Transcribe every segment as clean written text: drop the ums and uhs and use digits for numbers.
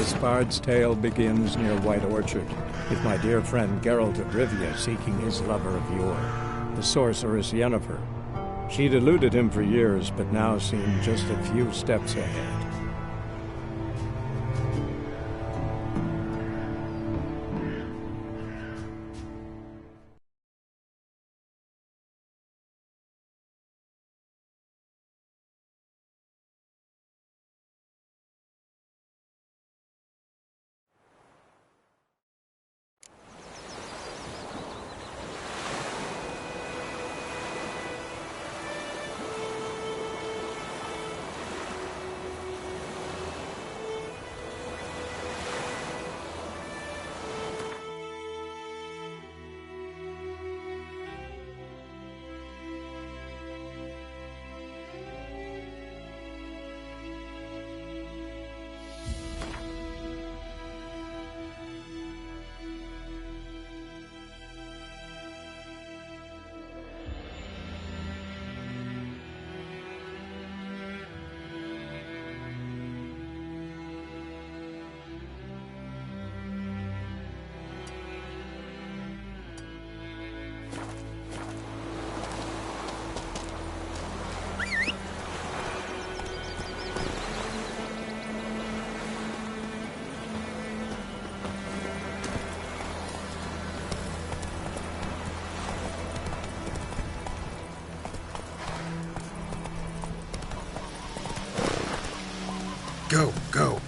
This bard's tale begins near White Orchard, with my dear friend Geralt of Rivia seeking his lover of yore, the sorceress Yennefer. She'd eluded him for years, but now seemed just a few steps ahead. Go, go.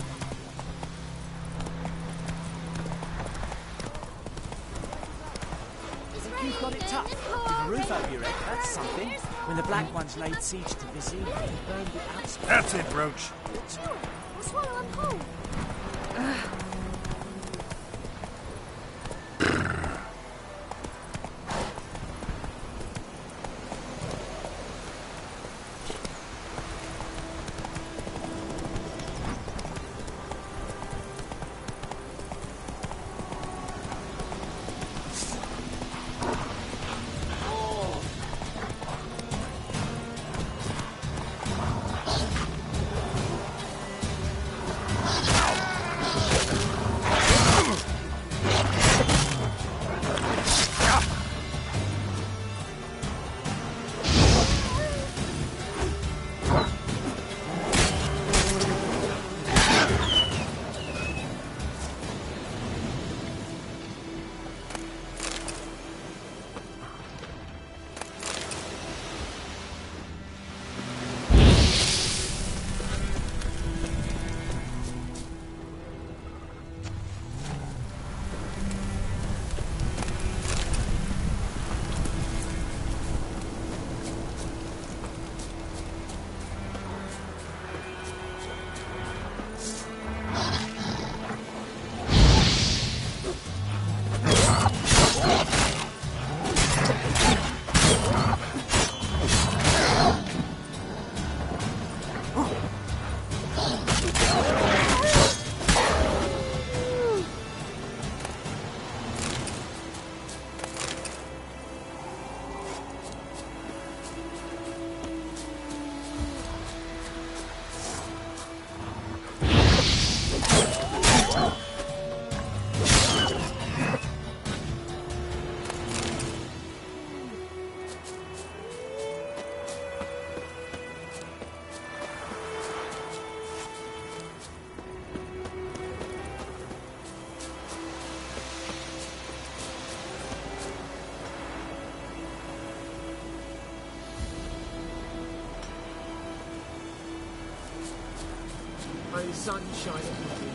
You've got it tough. With a roof over your head, that's something. When the Black Ones laid siege to Vizir, they burned the outskirts. That's it, Roach. Sure, I'll swallow them whole. May the sun shine upon you.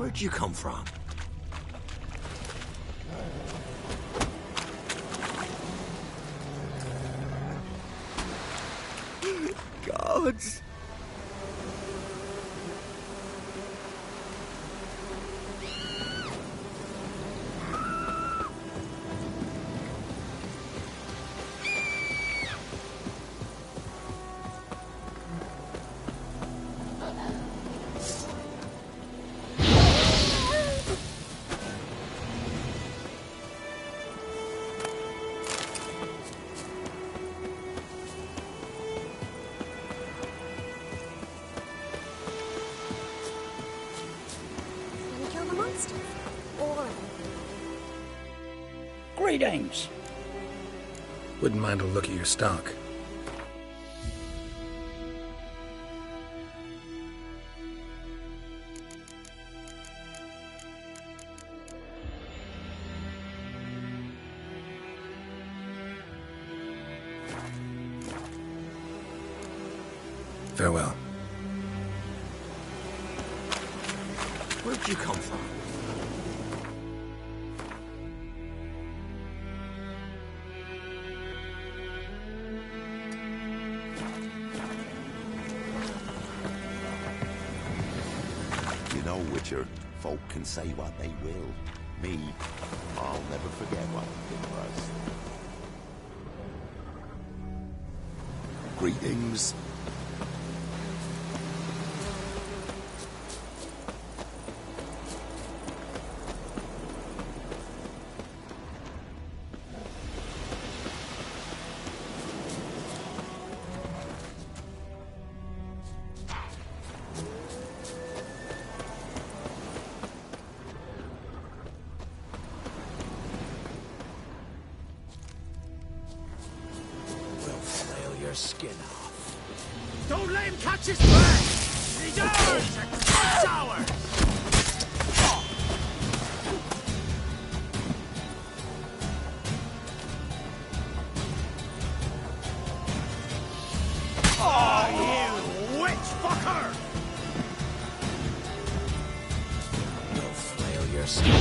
Where'd you come from? Gods! Can we kill the monsters? All of them? Greetings. Wouldn't mind a look at your stock. Farewell. Where'd you come from? You know, Witcher, folk can say what they will. Me, I'll never forget what it was. Greetings. Your skin off. Don't let him catch his breath! He's ours! It's ours! Oh, you witch fucker! You'll flail your skin.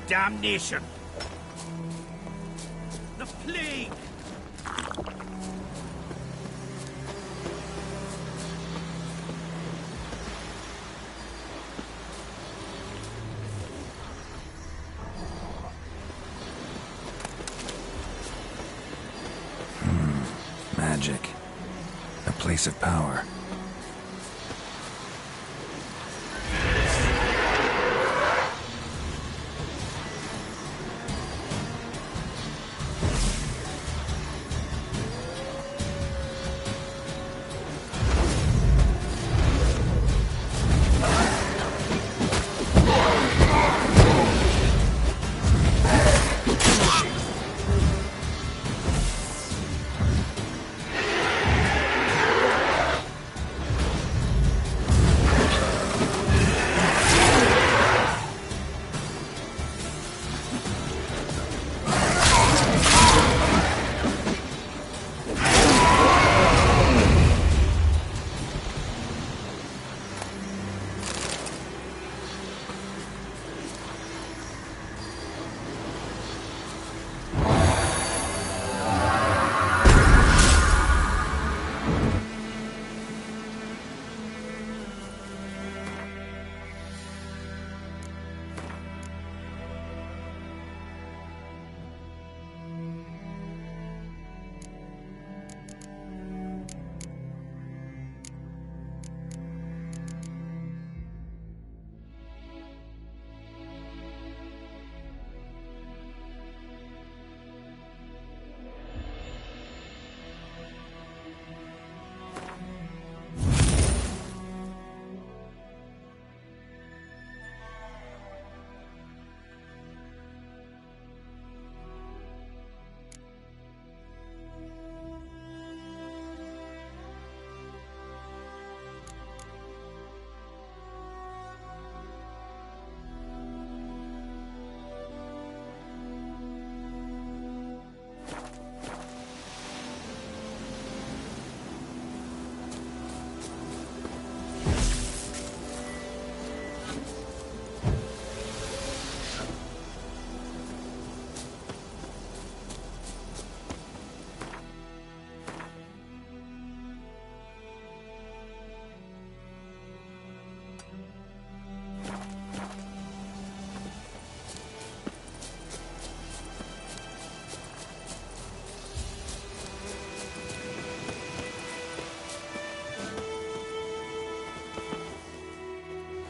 Damnation! The plague! Magic. A place of power.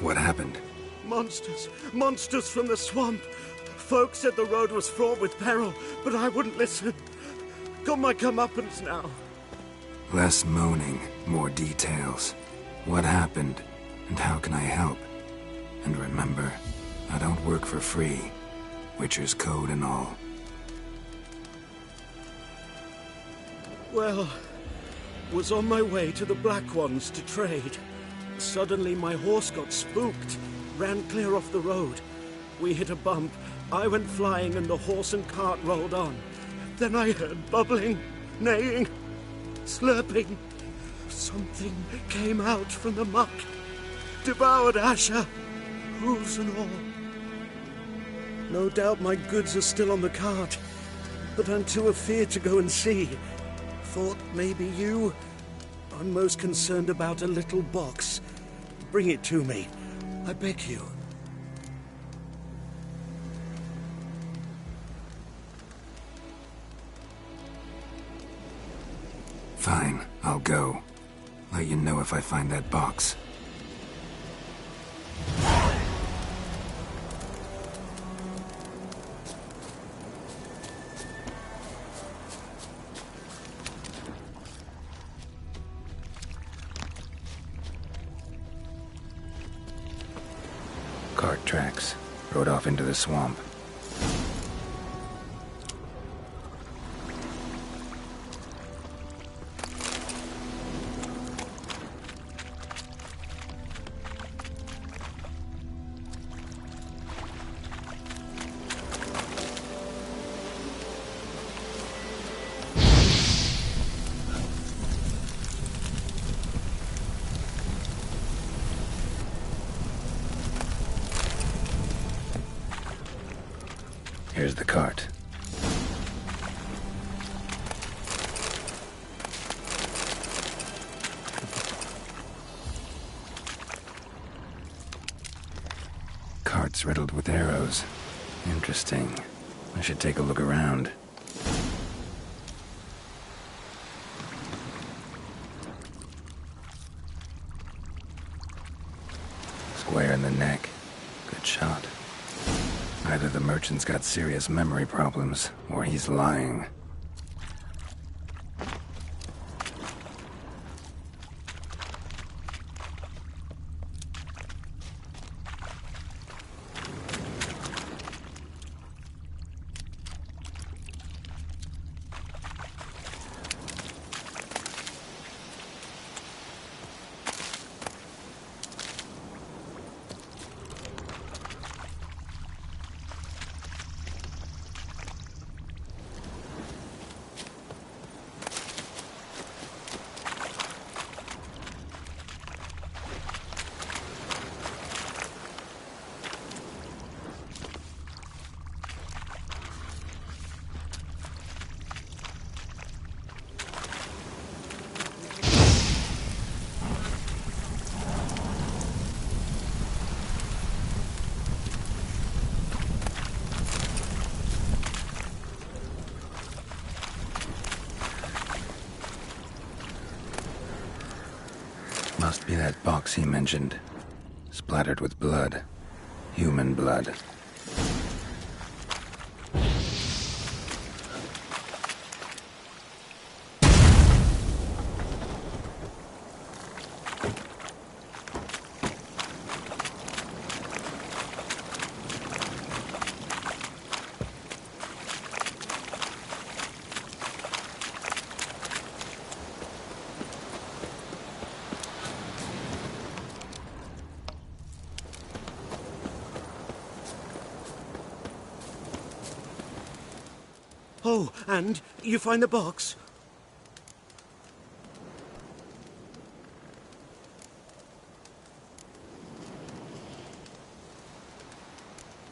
What happened? Monsters! Monsters from the swamp! Folk said the road was fraught with peril, but I wouldn't listen. Got my comeuppance now. Less moaning, more details. What happened, and how can I help? And remember, I don't work for free. Witcher's code and all. Well, was on my way to the Black Ones to trade. Suddenly my horse got spooked, ran clear off the road. We hit a bump, I went flying and the horse and cart rolled on. Then I heard bubbling, neighing, slurping. Something came out from the muck, devoured Asher, hooves and all. No doubt my goods are still on the cart, but I'm too afeard to go and see. Thought maybe you... I'm most concerned about a little box. Bring it to me, I beg you. Fine, I'll go. Let you know if I find that box. Cart tracks. Rode off into the swamp. Here's the cart. Cart's riddled with arrows. Interesting. I should take a look around. Square in the neck. Good shot. Either the merchant's got serious memory problems, or he's lying. Must be that box he mentioned. Splattered with blood. Human blood. Oh, and you find the box?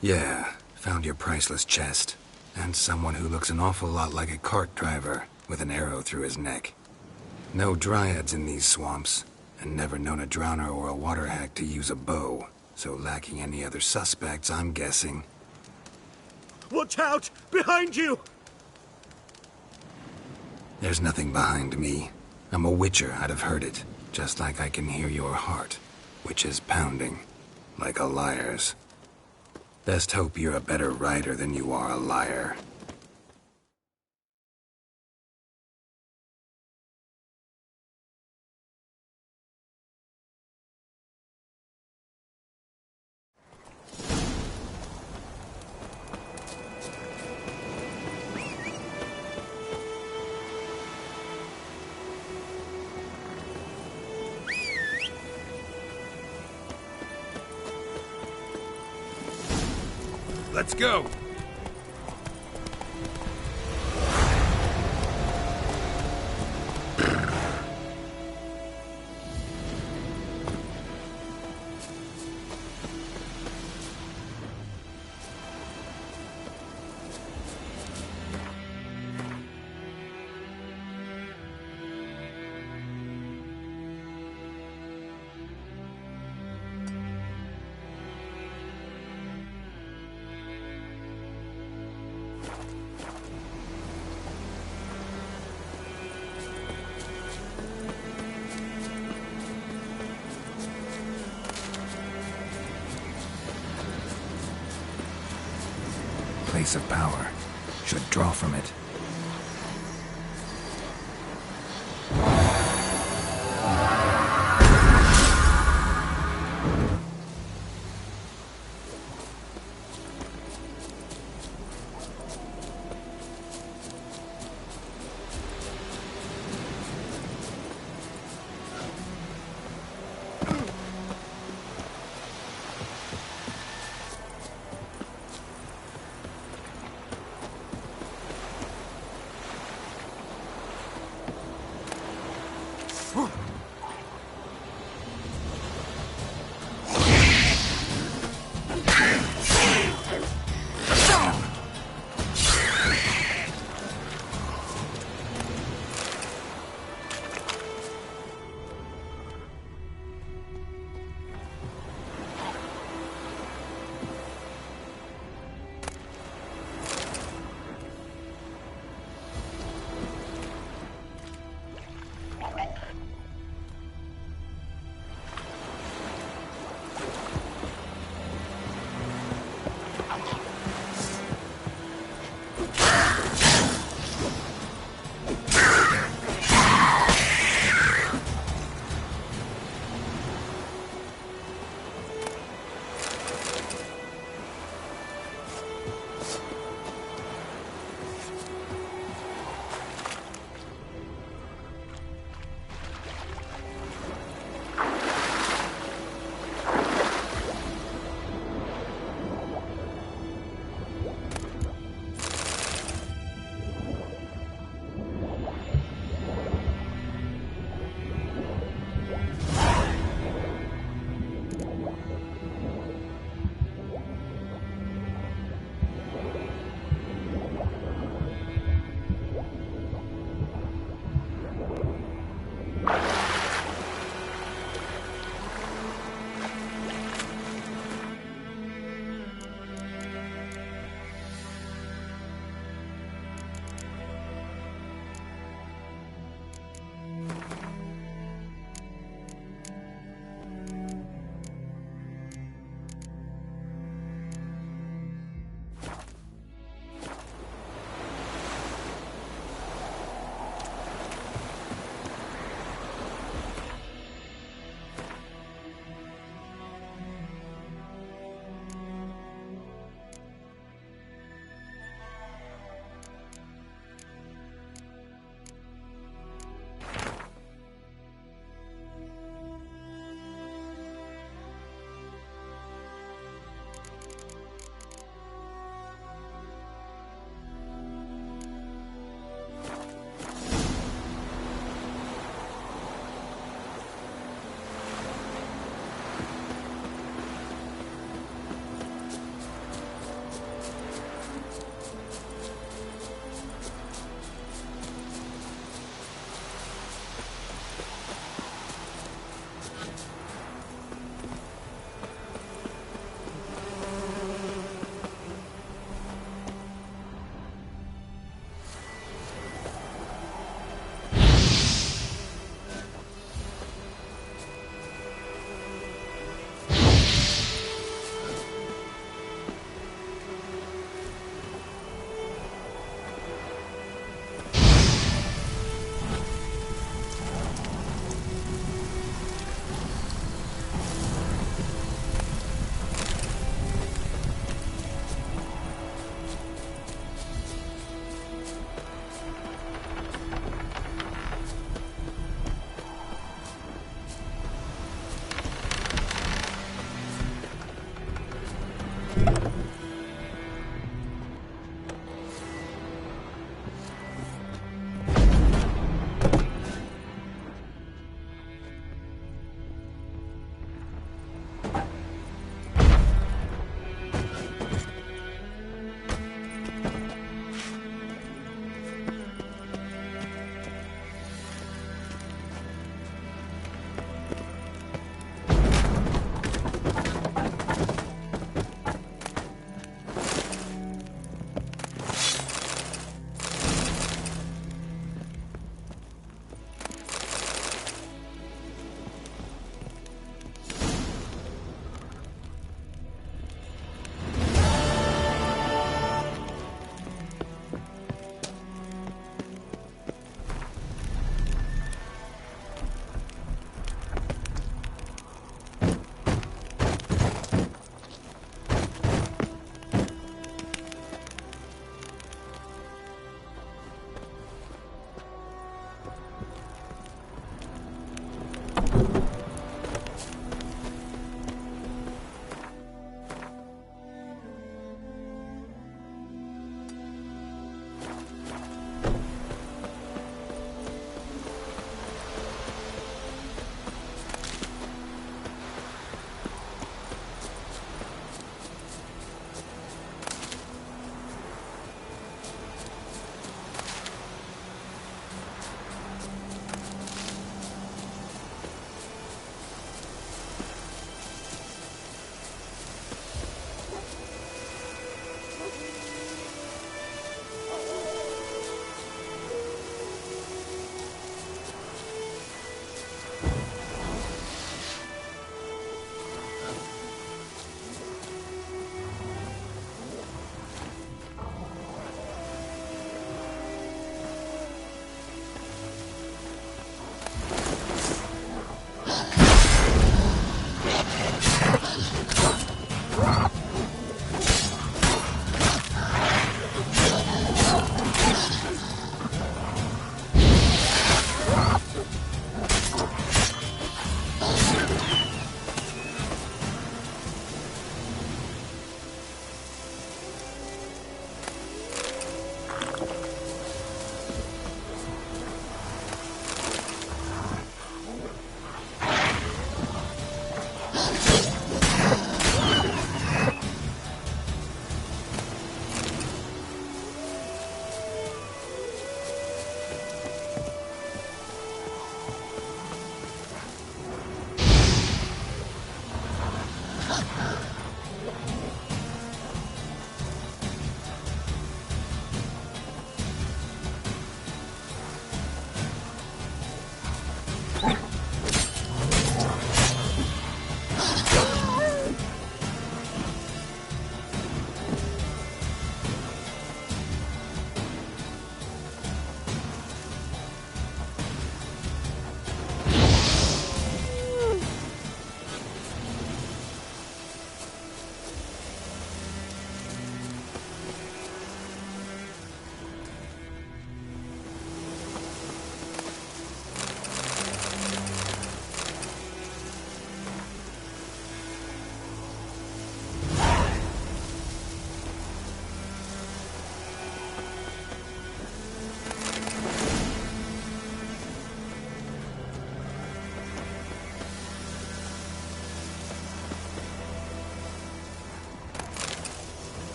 Yeah, found your priceless chest. And someone who looks an awful lot like a cart driver, with an arrow through his neck. No dryads in these swamps, and never known a drowner or a water hack to use a bow. So lacking any other suspects, I'm guessing. Watch out! Behind you! There's nothing behind me. I'm a witcher, I'd have heard it. Just like I can hear your heart, which is pounding. Like a liar's. Best hope you're a better rider than you are a liar. Let's go! Place of power. Should draw from it.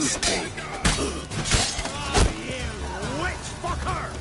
mistake. Witch fucker!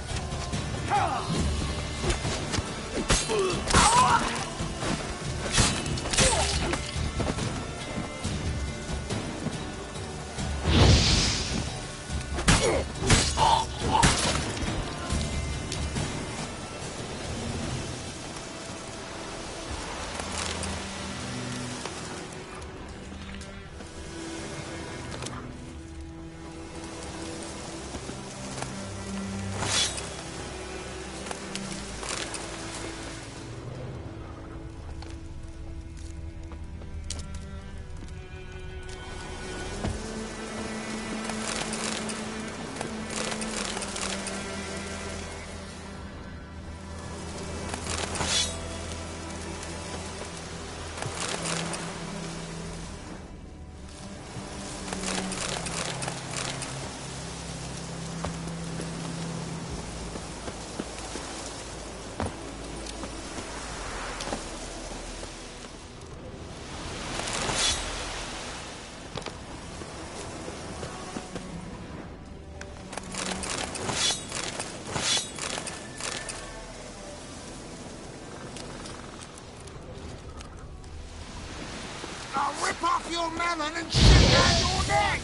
I'll rip off your melon and shit down your neck!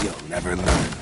You'll never learn.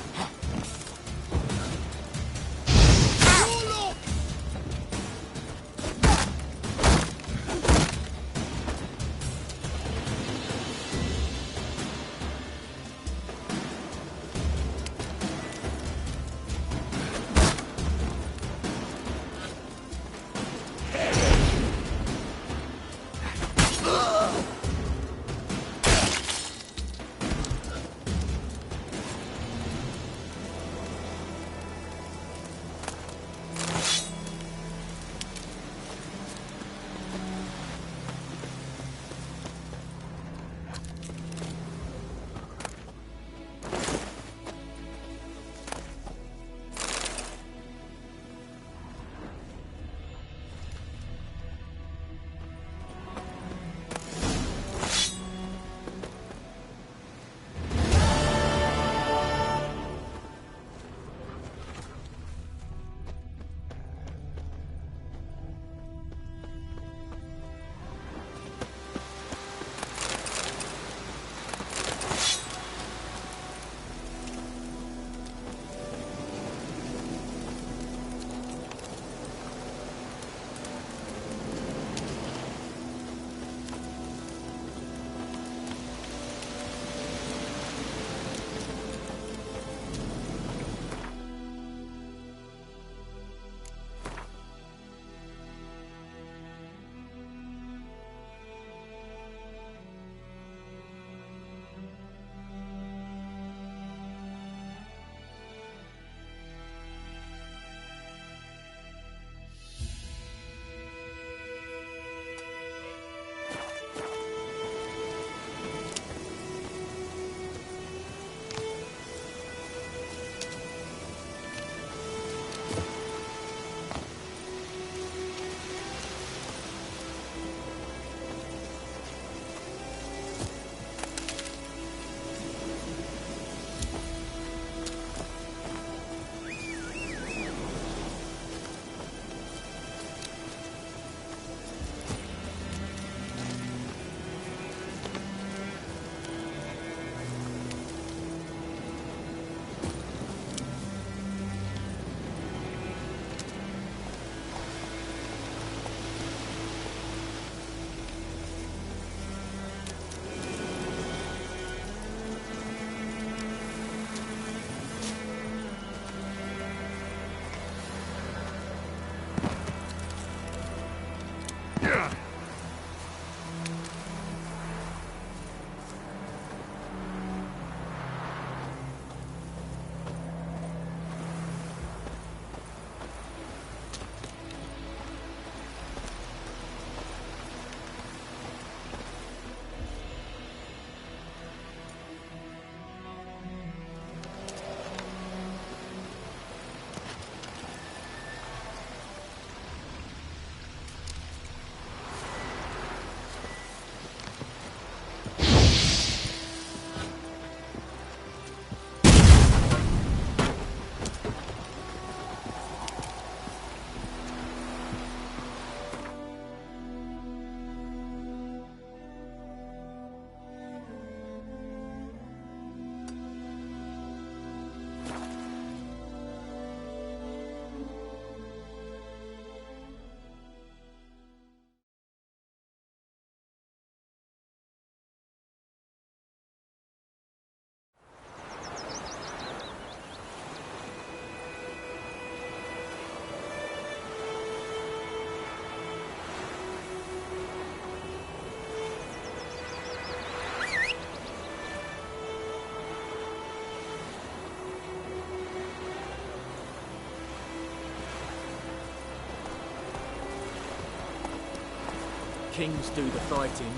Kings do the fighting.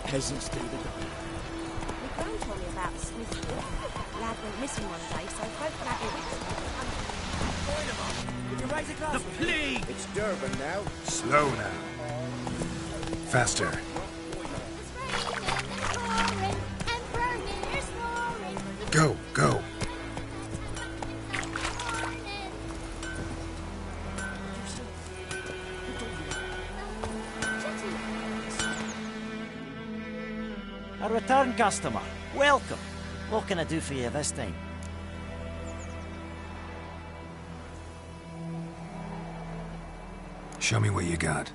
Peasants do the dying. My gran told me about Smith. Lad went missing one day, so folk grabbed him. Could you raise a glass? The plague! It's Durban now. Slow now. Faster. Go, go. A return customer. Welcome. What can I do for you this time? Show me what you got.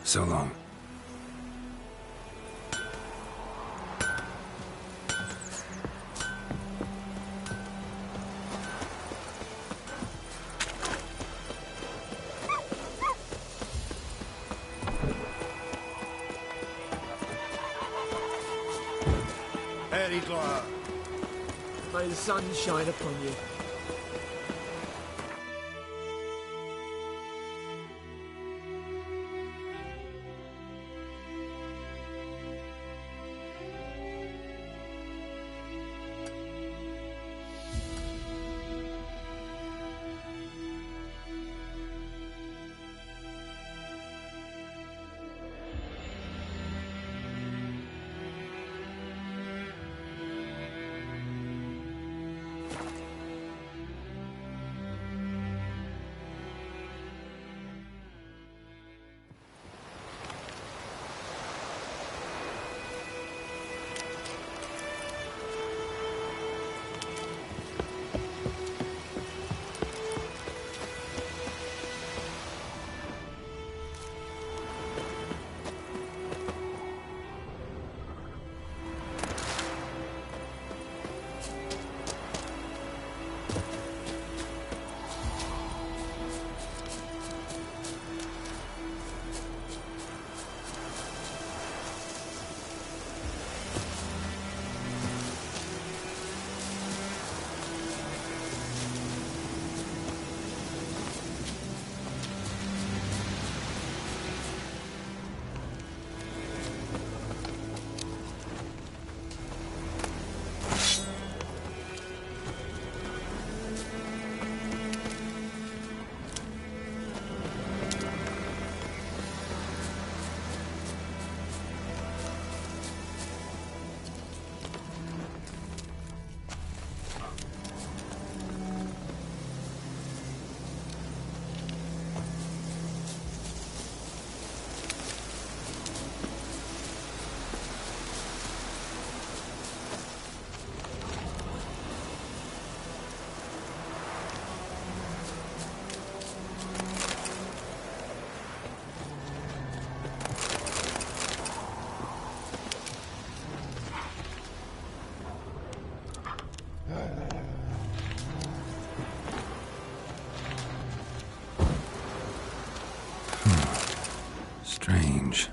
So long. Very glad. May the sun shine upon you. Strange.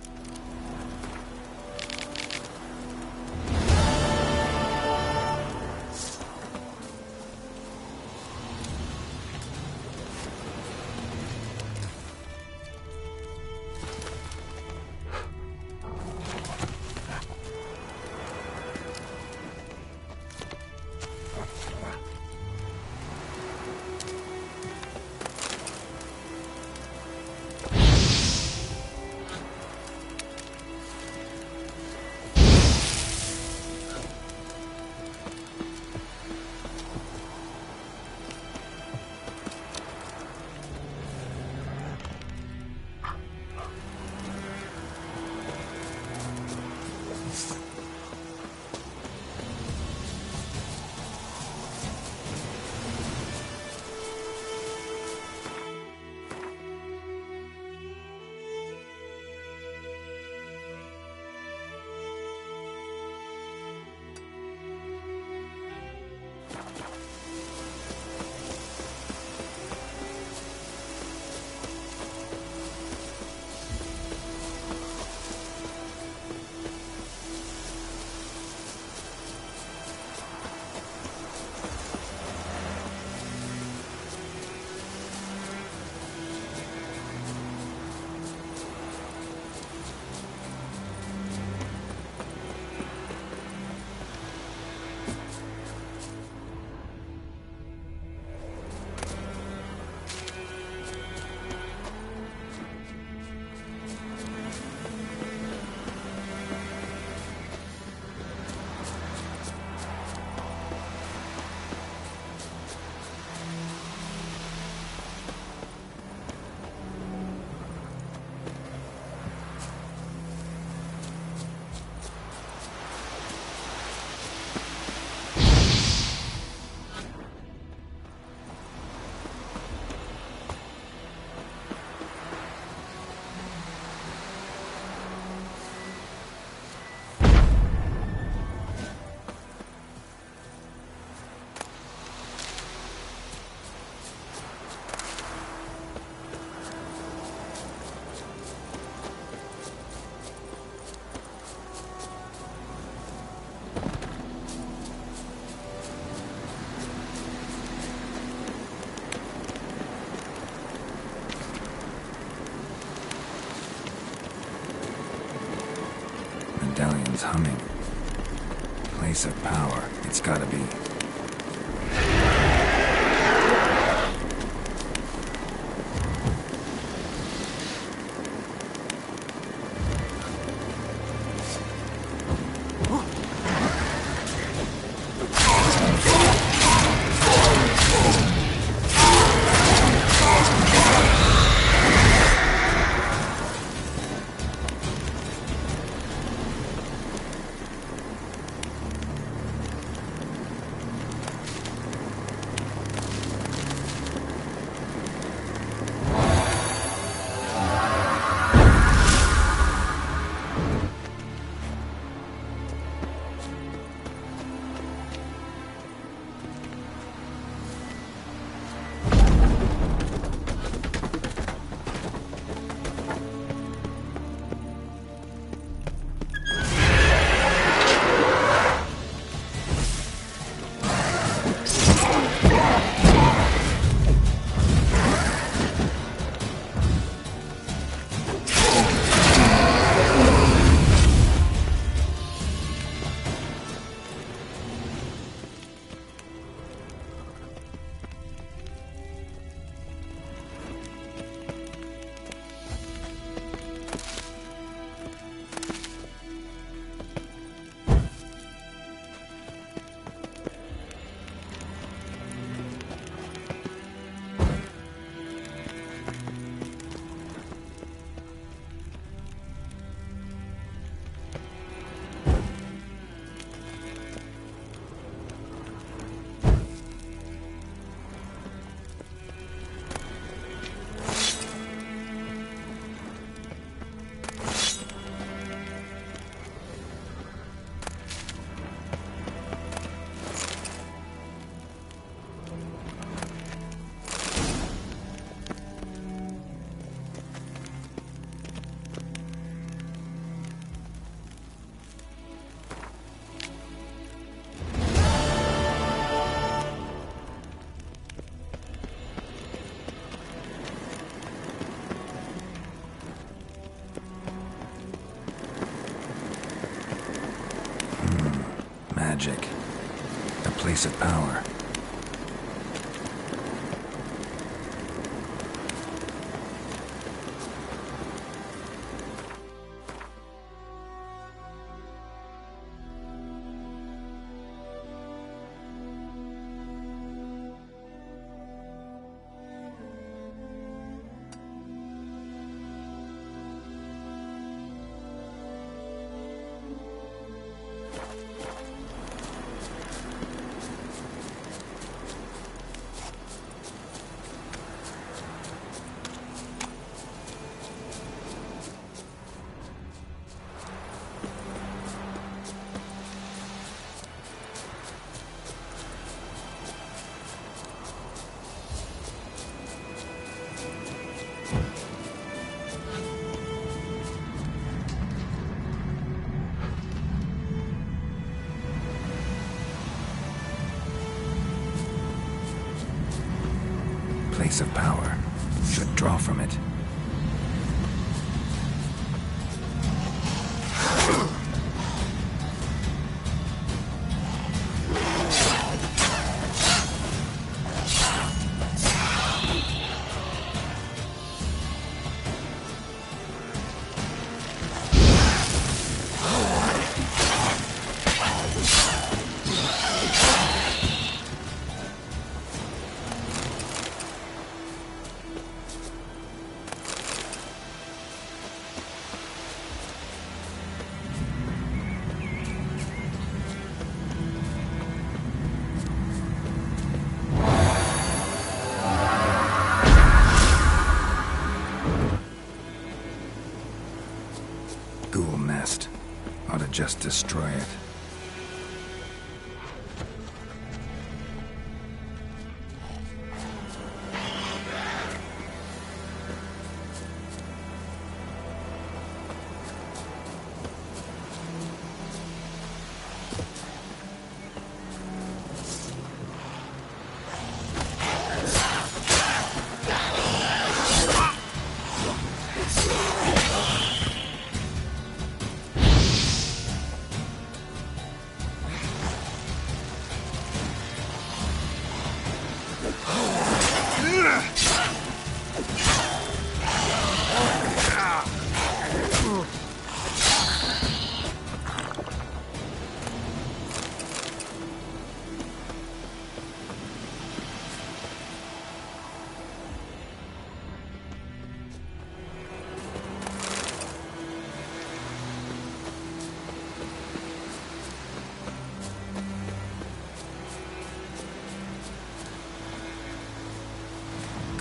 phone's humming. Place of power. It's gotta be. Magic. A place of power. Place of power. Should draw from it. Ghoul nest. Ought to just destroy it.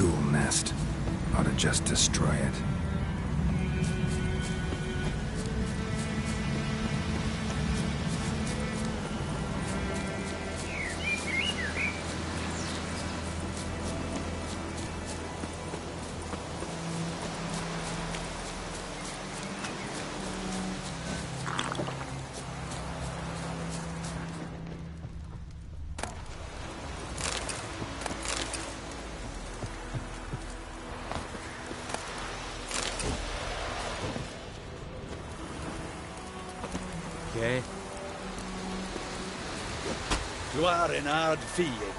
ghoul nest. Ought to just destroy it. Okay. You are in hard field.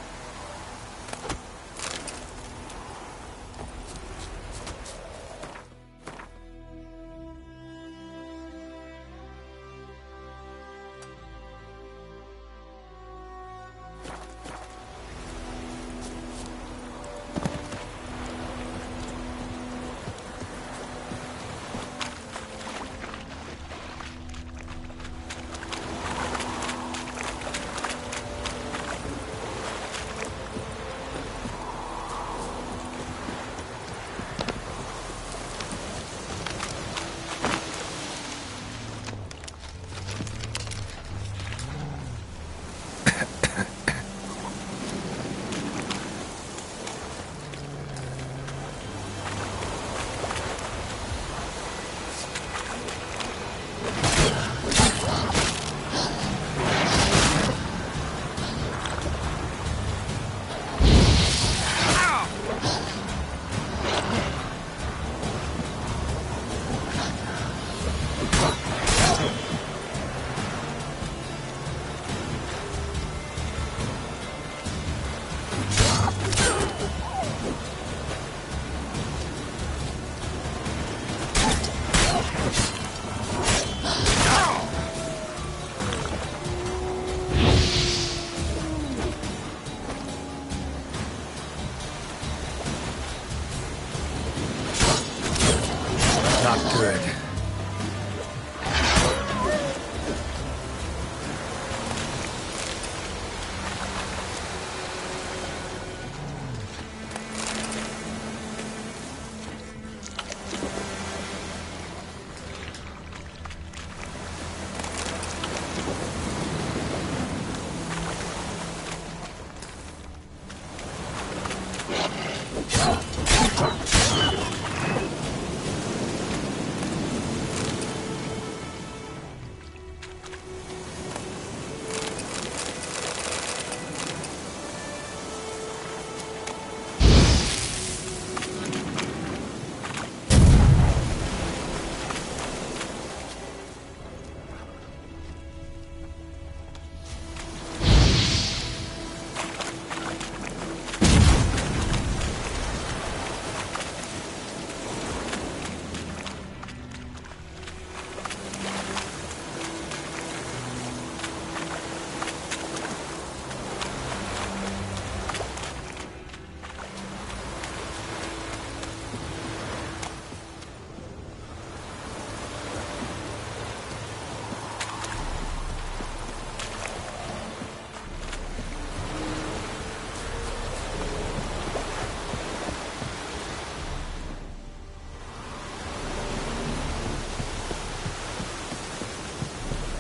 Not good.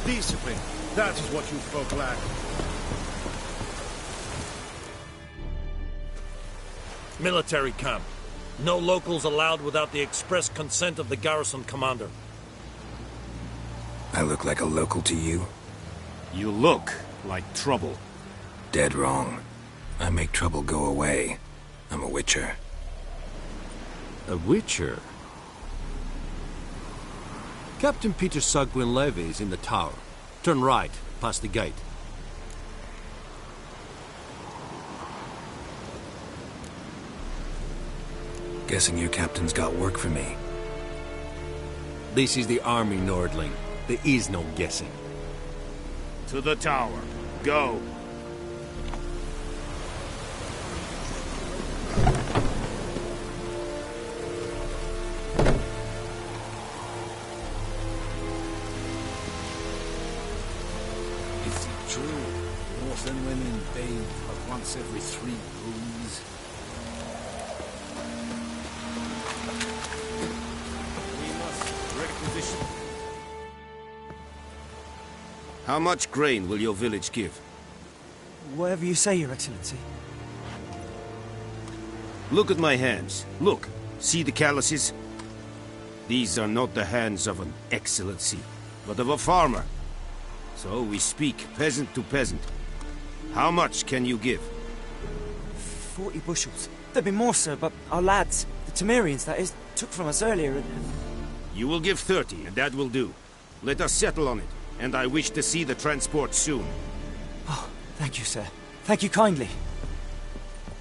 Discipline. That is what you folk lack. Military camp. No locals allowed without the express consent of the garrison commander. I look like a local to you? You look like trouble. Dead wrong. I make trouble go away. I'm a witcher. A witcher? Captain Peter Sagwin Levy is in the tower. Turn right, past the gate. Guessing your captain's got work for me. This is the army, Nordling. There is no guessing. To the tower. Go. Is it true? Dwarves and women bathe but once every 3 moons. How much grain will your village give? Whatever you say, Your Excellency. Look at my hands. Look. See the calluses? These are not the hands of an excellency, but of a farmer. So we speak peasant to peasant. How much can you give? 40 bushels. There'd be more, sir, but our lads, the Temerians, that is, took from us earlier and... You will give 30, and that will do. Let us settle on it, and I wish to see the transport soon. Oh, thank you, sir. Thank you kindly.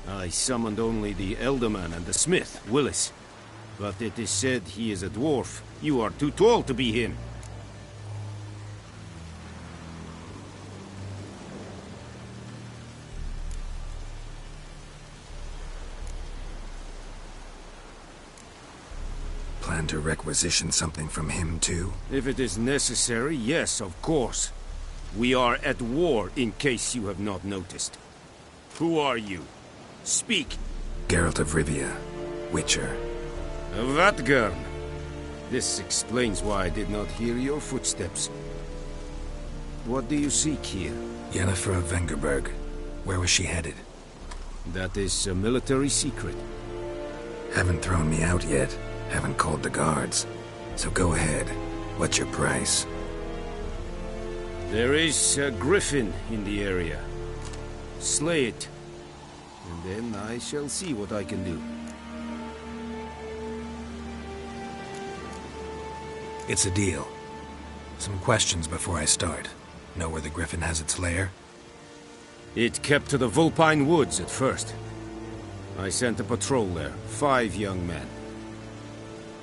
I summoned only the Elderman and the smith, Willis. But it is said he is a dwarf. You are too tall to be him. Plan to requisition something from him, too? If it is necessary, yes, of course. We are at war, in case you have not noticed. Who are you? Speak. Geralt of Rivia, Witcher. Vatgern. This explains why I did not hear your footsteps. What do you seek here? Yennefer of Vengerberg. Where was she headed? That is a military secret. Haven't thrown me out yet. Haven't called the guards. So go ahead. What's your price? There is a griffin in the area. Slay it. And then I shall see what I can do. It's a deal. Some questions before I start. Know where the griffin has its lair? It kept to the Vulpine Woods at first. I sent a patrol there, 5 young men.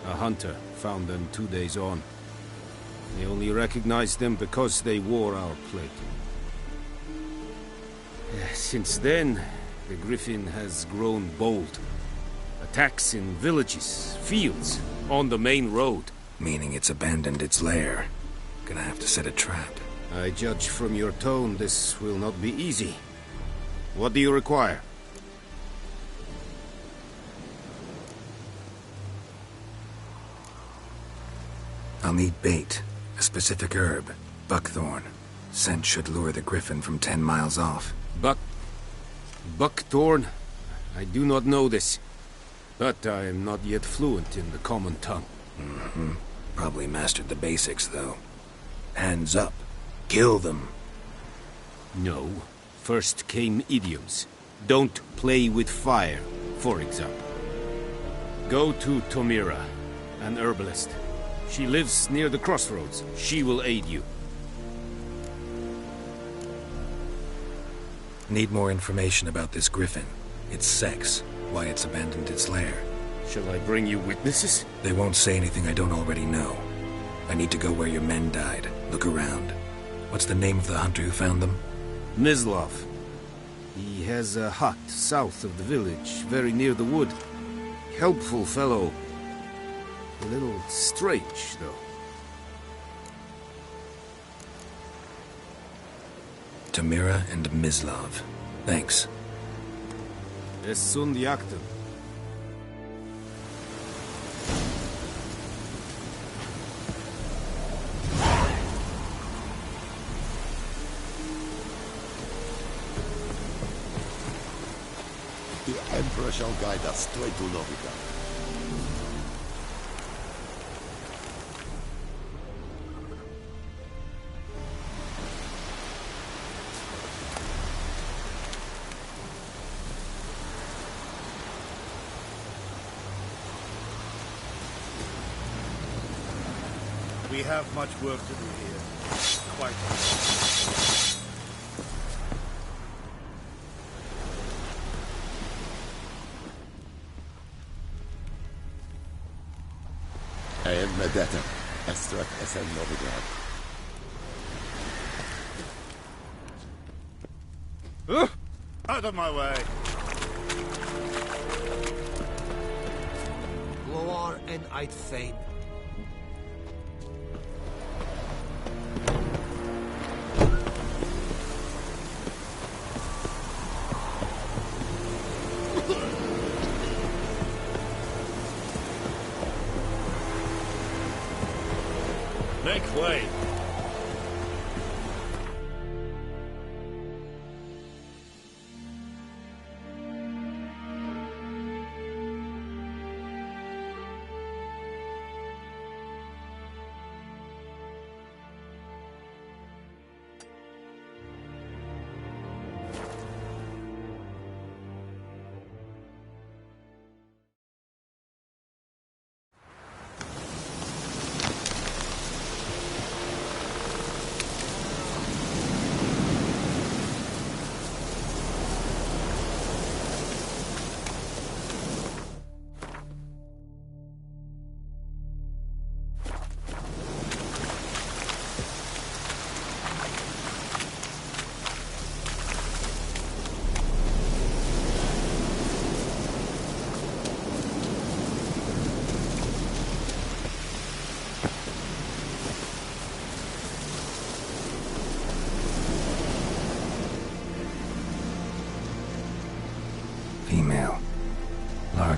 A hunter found them 2 days on. They only recognized them because they wore our plate. Since then, the griffin has grown bold. Attacks in villages, fields, on the main road. Meaning it's abandoned its lair. Gonna have to set a trap. I judge from your tone this will not be easy. What do you require? I'll need bait. A specific herb. Buckthorn. Scent should lure the griffin from 10 miles off. Buckthorn? I do not know this. But I am not yet fluent in the common tongue. Mm-hmm. Probably mastered the basics, though. Hands up. Kill them. No. First came idioms. Don't play with fire, for example. Go to Tomira, an herbalist. She lives near the crossroads. She will aid you. Need more information about this griffin. Its sex. Why it's abandoned its lair. Shall I bring you witnesses? They won't say anything I don't already know. I need to go where your men died. Look around. What's the name of the hunter who found them? Mislav. He has a hut south of the village, very near the wood. Helpful fellow. A little strange, though. Tomira and Mislav. Thanks. Es sunt jagten. The Emperor shall guide us straight to Novigrad. We have much work to do here. Quite much. En med detta, Estrat SN Novigrad. Out of my way! Gloar en Eidfein. Make way.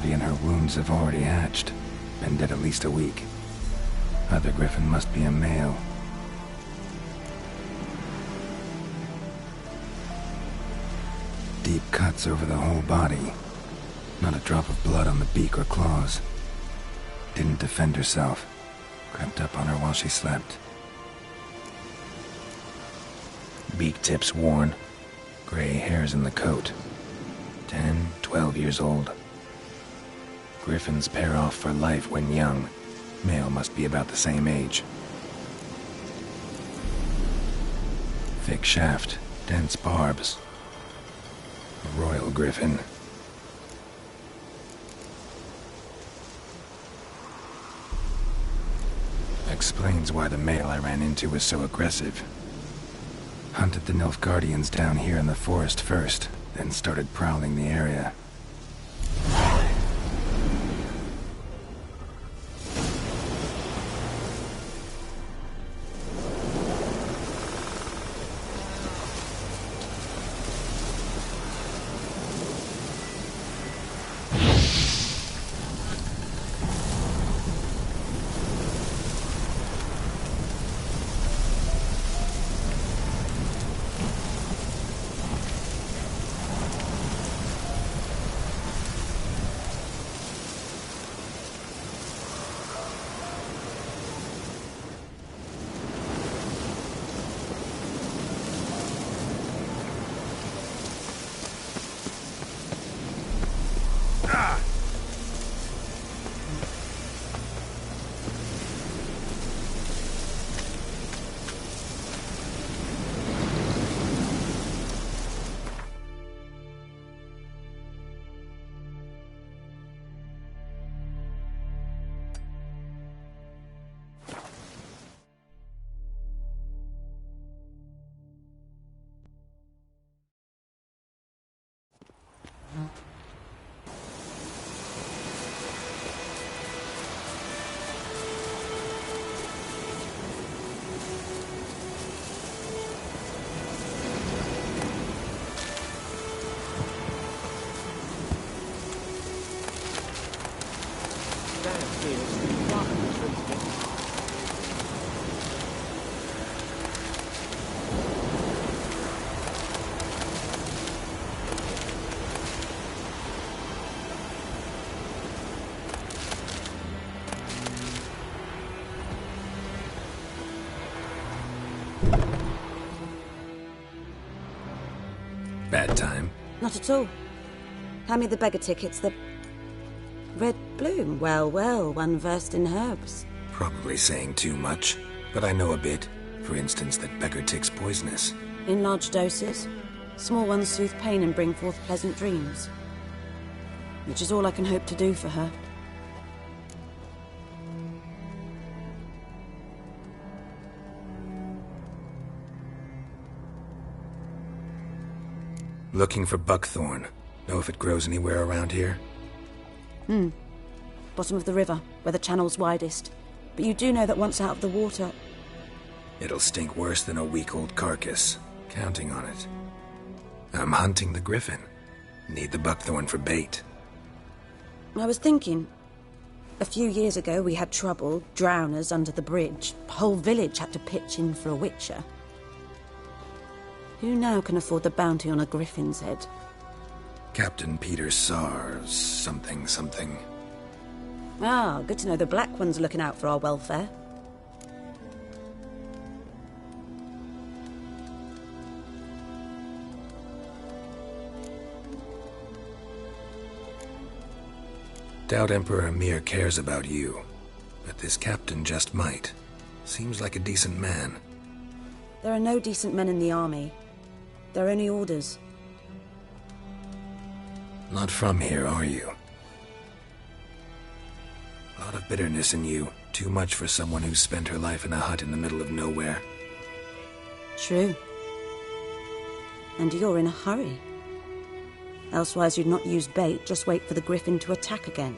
puppy and her wounds have already hatched. Been dead at least a week. Other griffin must be a male. Deep cuts over the whole body. Not a drop of blood on the beak or claws. Didn't defend herself. Crept up on her while she slept. Beak tips worn. Gray hairs in the coat. 10, 12 years old. Griffins pair off for life when young. Male must be about the same age. Thick shaft, dense barbs. A royal griffin. Explains why the male I ran into was so aggressive. Hunted the Nilfgaardians down here in the forest first, then started prowling the area. Bad time? Not at all. Hand me the beggar tickets, the red bloom. Well, well, one versed in herbs. Probably saying too much, but I know a bit. For instance, that beggar tick's poisonous. In large doses. Small ones soothe pain and bring forth pleasant dreams. Which is all I can hope to do for her. Looking for buckthorn. Know if it grows anywhere around here? Bottom of the river, where the channel's widest. But you do know that once out of the water... It'll stink worse than a week-old carcass. Counting on it. I'm hunting the griffin. Need the buckthorn for bait. I was thinking... A few years ago we had trouble, drowners under the bridge. The whole village had to pitch in for a witcher. Who now can afford the bounty on a griffin's head? Captain Peter Sars, something. Ah, good to know the Black One's looking out for our welfare. Doubt Emperor Emir cares about you, but this captain just might. Seems like a decent man. There are no decent men in the army. There are only orders. Not from here, are you? A lot of bitterness in you. Too much for someone who's spent her life in a hut in the middle of nowhere. True. And you're in a hurry. Elsewise you'd not use bait, just wait for the griffin to attack again.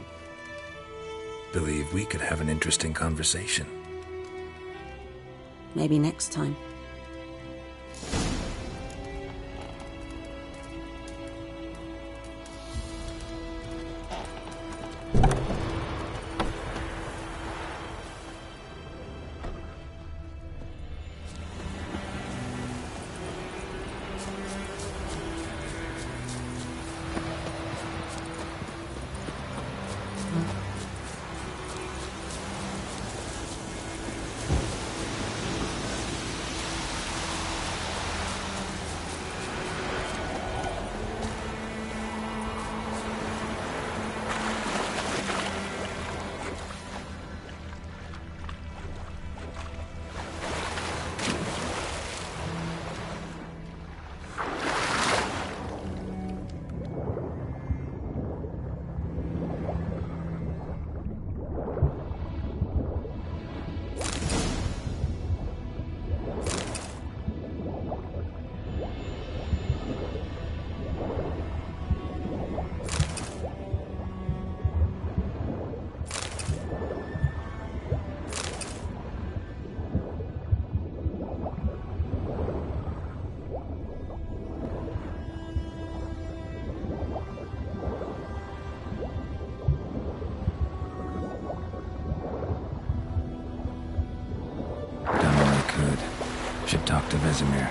Believe we could have an interesting conversation. Maybe next time. Casimir.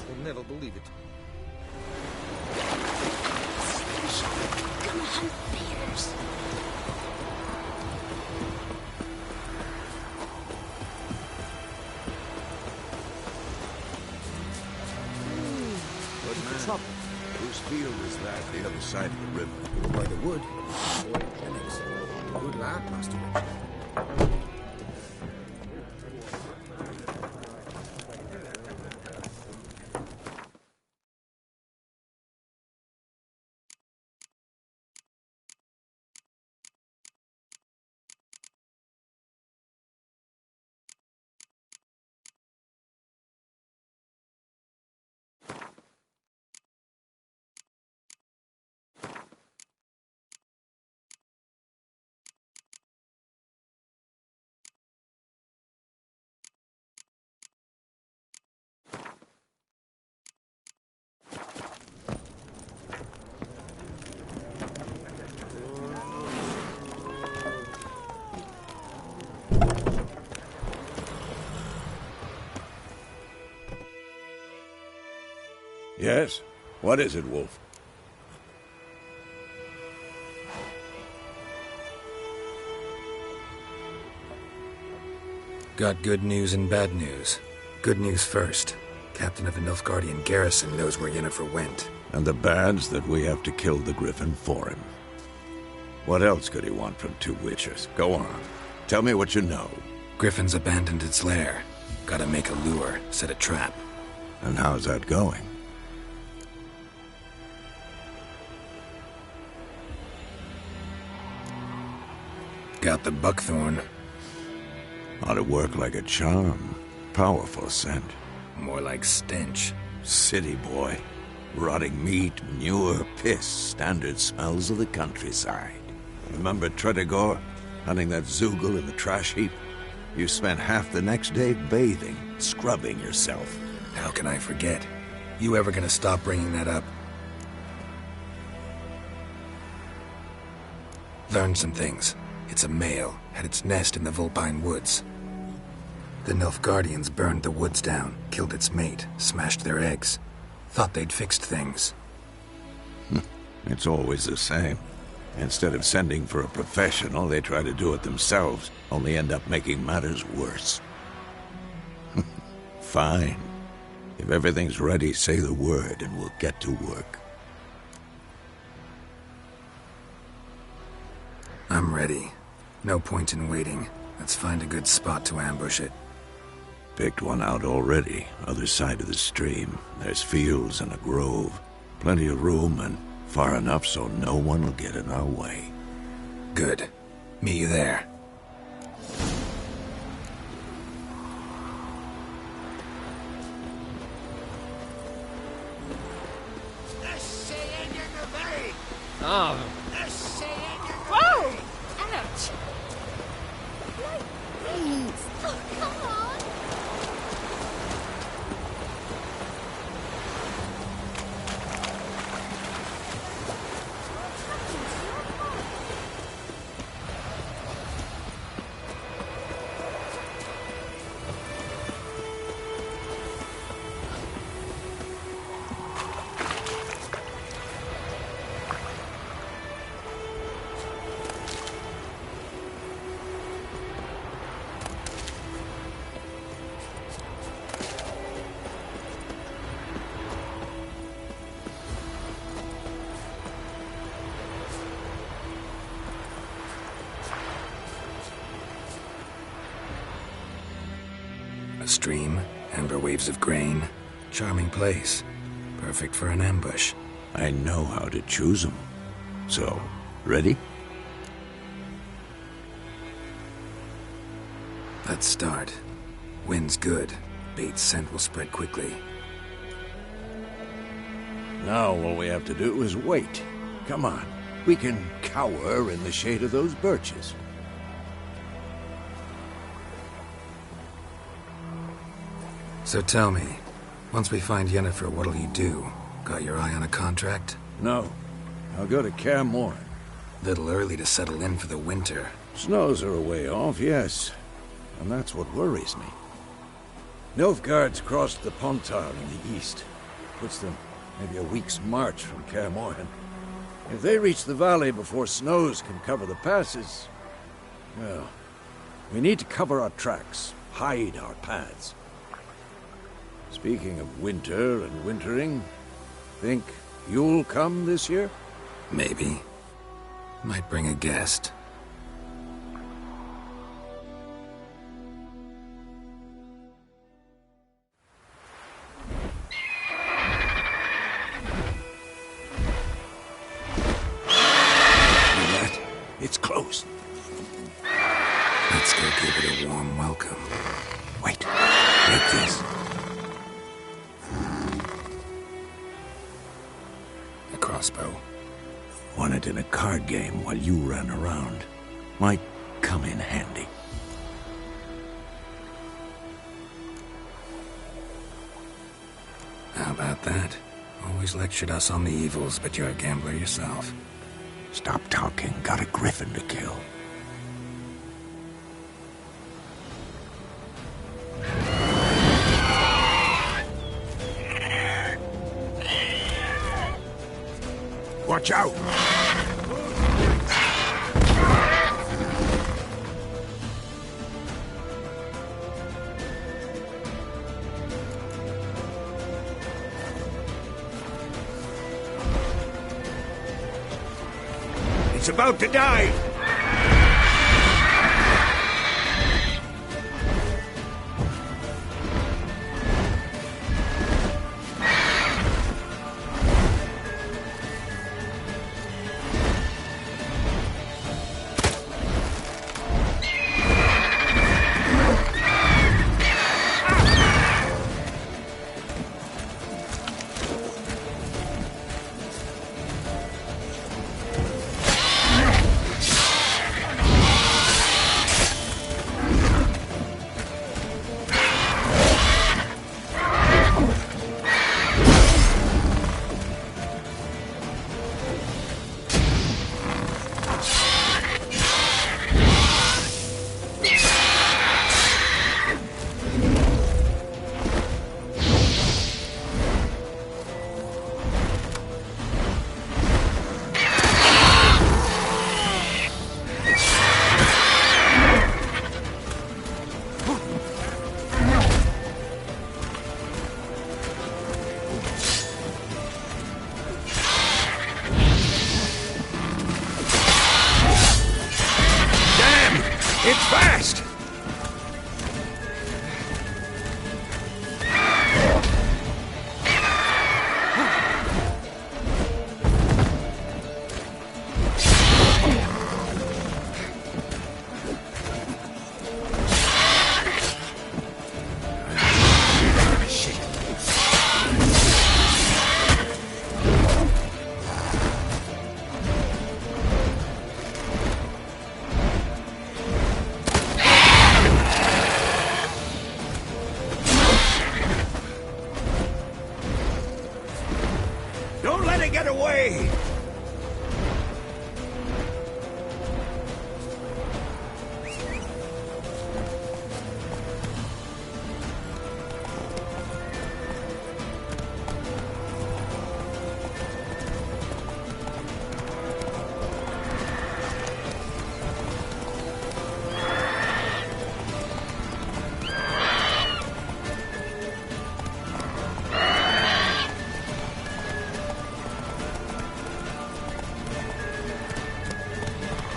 You'll never believe it. Gonna hunt bears. Whose field is that? The other side of the river. By the wood. Good lad, Master Richard. Yes? What is it, Wolf? Got good news and bad news. Good news first. Captain of the Nilfgaardian garrison knows where Yennefer went. And the bad's that we have to kill the Griffin for him. What else could he want from two witches? Go on. Tell me what you know. Griffin's abandoned its lair. Gotta make a lure, set a trap. And how's that going? Got the buckthorn. Ought to work like a charm. Powerful scent. More like stench. City boy. Rotting meat, manure, piss. Standard smells of the countryside. Remember Tredegor? Hunting that Zoogle in the trash heap? You spent half the next day bathing, scrubbing yourself. How can I forget? You ever gonna stop bringing that up? Learned some things. It's a male, had its nest in the Vulpine Woods. The Nilfgaardians burned the woods down, killed its mate, smashed their eggs. Thought they'd fixed things. It's always the same. Instead of sending for a professional, they try to do it themselves, only end up making matters worse. Fine. If everything's ready, say the word and we'll get to work. I'm ready. No point in waiting. Let's find a good spot to ambush it. Picked one out already, other side of the stream. There's fields and a grove. Plenty of room and far enough so no one will get in our way. Good. Meet you there. Oh. Whoa! Ouch! Please! Oh, come on! stream, amber waves of grain. Charming place. Perfect for an ambush. I know how to choose them. So, ready? Let's start. Wind's good. Bait's scent will spread quickly. Now all we have to do is wait. Come on. We can cower in the shade of those birches. So tell me, once we find Yennefer, what'll you do? Got your eye on a contract? No. I'll go to Kaer Morhen. Little early to settle in for the winter. Snows are a way off, yes. And that's what worries me. Nilfgaard's crossed the Pontar in the east. Puts them maybe a week's march from Kaer Morhen. If they reach the valley before snows can cover the passes, well, we need to cover our tracks, hide our paths. Speaking of winter and wintering, think you'll come this year? Maybe. Might bring a guest. It's close. Let's go give it a warm welcome. Wait, take this. A crossbow. Won it in a card game while you ran around. Might come in handy. How about that? Always lectured us on the evils, but you're a gambler yourself. Stop talking. Got a griffin to kill. Watch out! It's about to die! It's fast! Don't let it get away!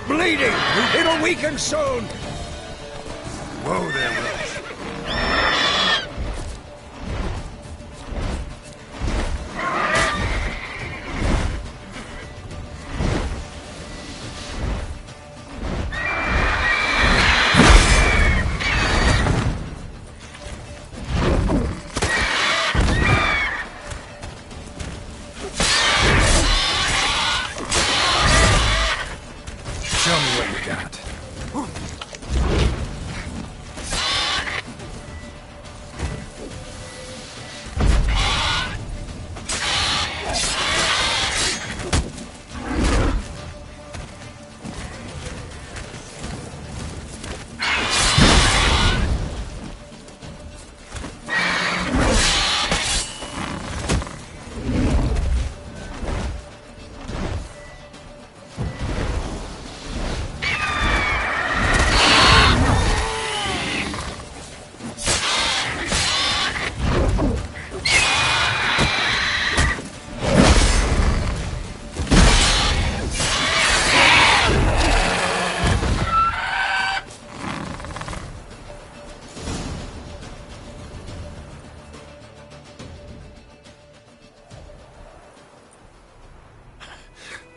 Bleeding! It'll weaken soon! Whoa there, Witch. got.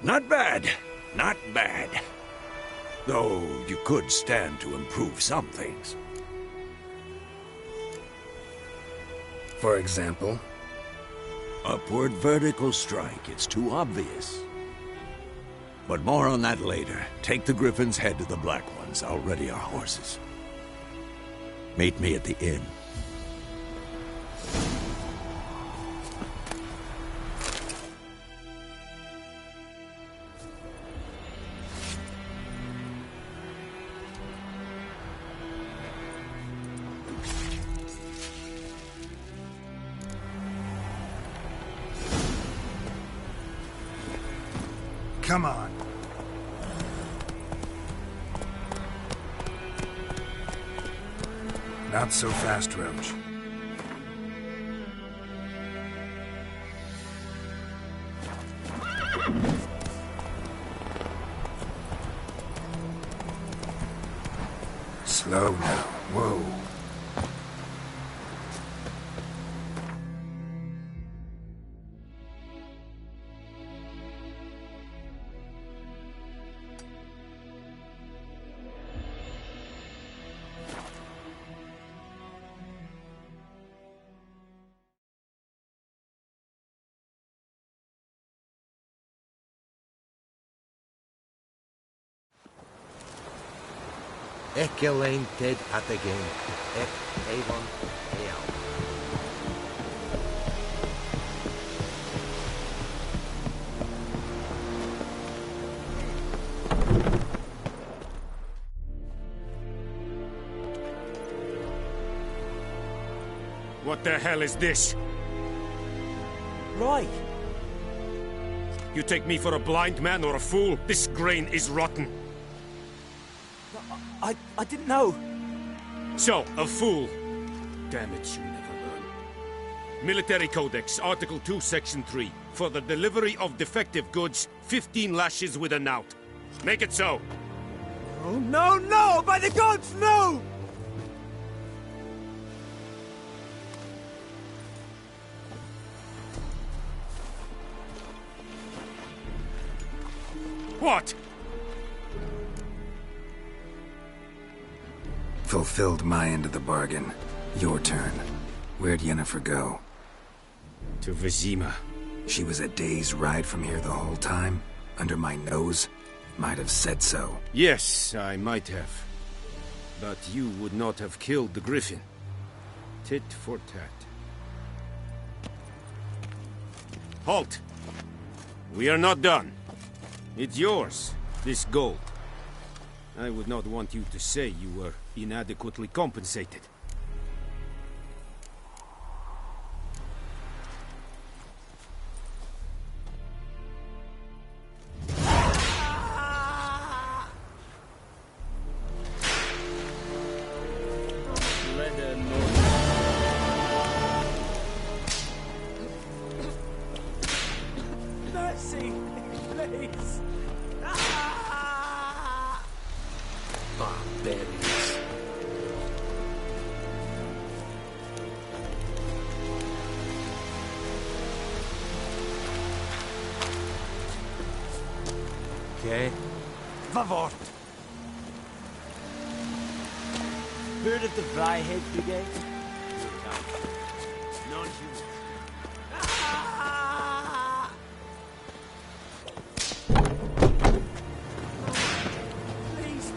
Not bad. Not bad. Though you could stand to improve some things. For example? Upward vertical strike. It's too obvious. But more on that later. Take the Griffin's head to the Black Ones. I'll ready our horses. Meet me at the inn. Come on. Not so fast, Roach. Slow now. Whoa. Ekelein ted atagain. Ek avon eal. What the hell is this? Right. You take me for a blind man or a fool? This grain is rotten. I didn't know. So, a fool. Damn it, you never learn. Military Codex, Article 2, Section 3. For the delivery of defective goods, 15 lashes with a knout. Make it so. Oh, no, no! By the gods, no! What? Fulfilled my end of the bargain. Your turn. Where'd Yennefer go? To Vizima. She was a day's ride from here the whole time? Under my nose? Might have said so. Yes, I might have. But you would not have killed the Griffin. Tit for tat. Halt! We are not done. It's yours, this gold. I would not want you to say you were inadequately compensated. Mercy, please. Barbarians. Okay. Vavort. Heard of the Vryhead Brigade? Non-human. Please,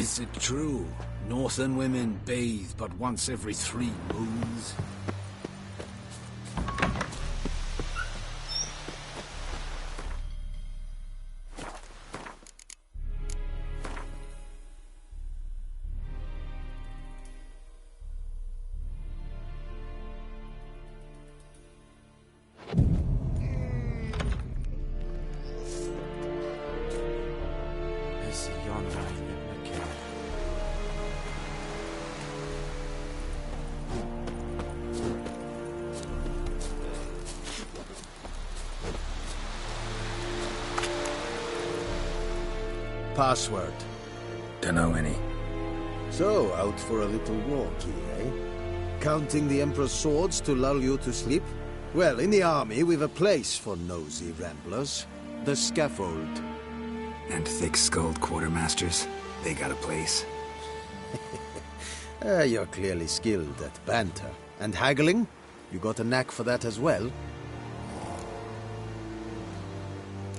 Is it true? Northern women bathe but once every 3 moons? Password. Dunno any. So, out for a little walk here, eh? Counting the Emperor's swords to lull you to sleep? Well, in the army, we've a place for nosy ramblers. The scaffold. And thick-skulled quartermasters, they got a place. You're clearly skilled at banter. And haggling? You got a knack for that as well?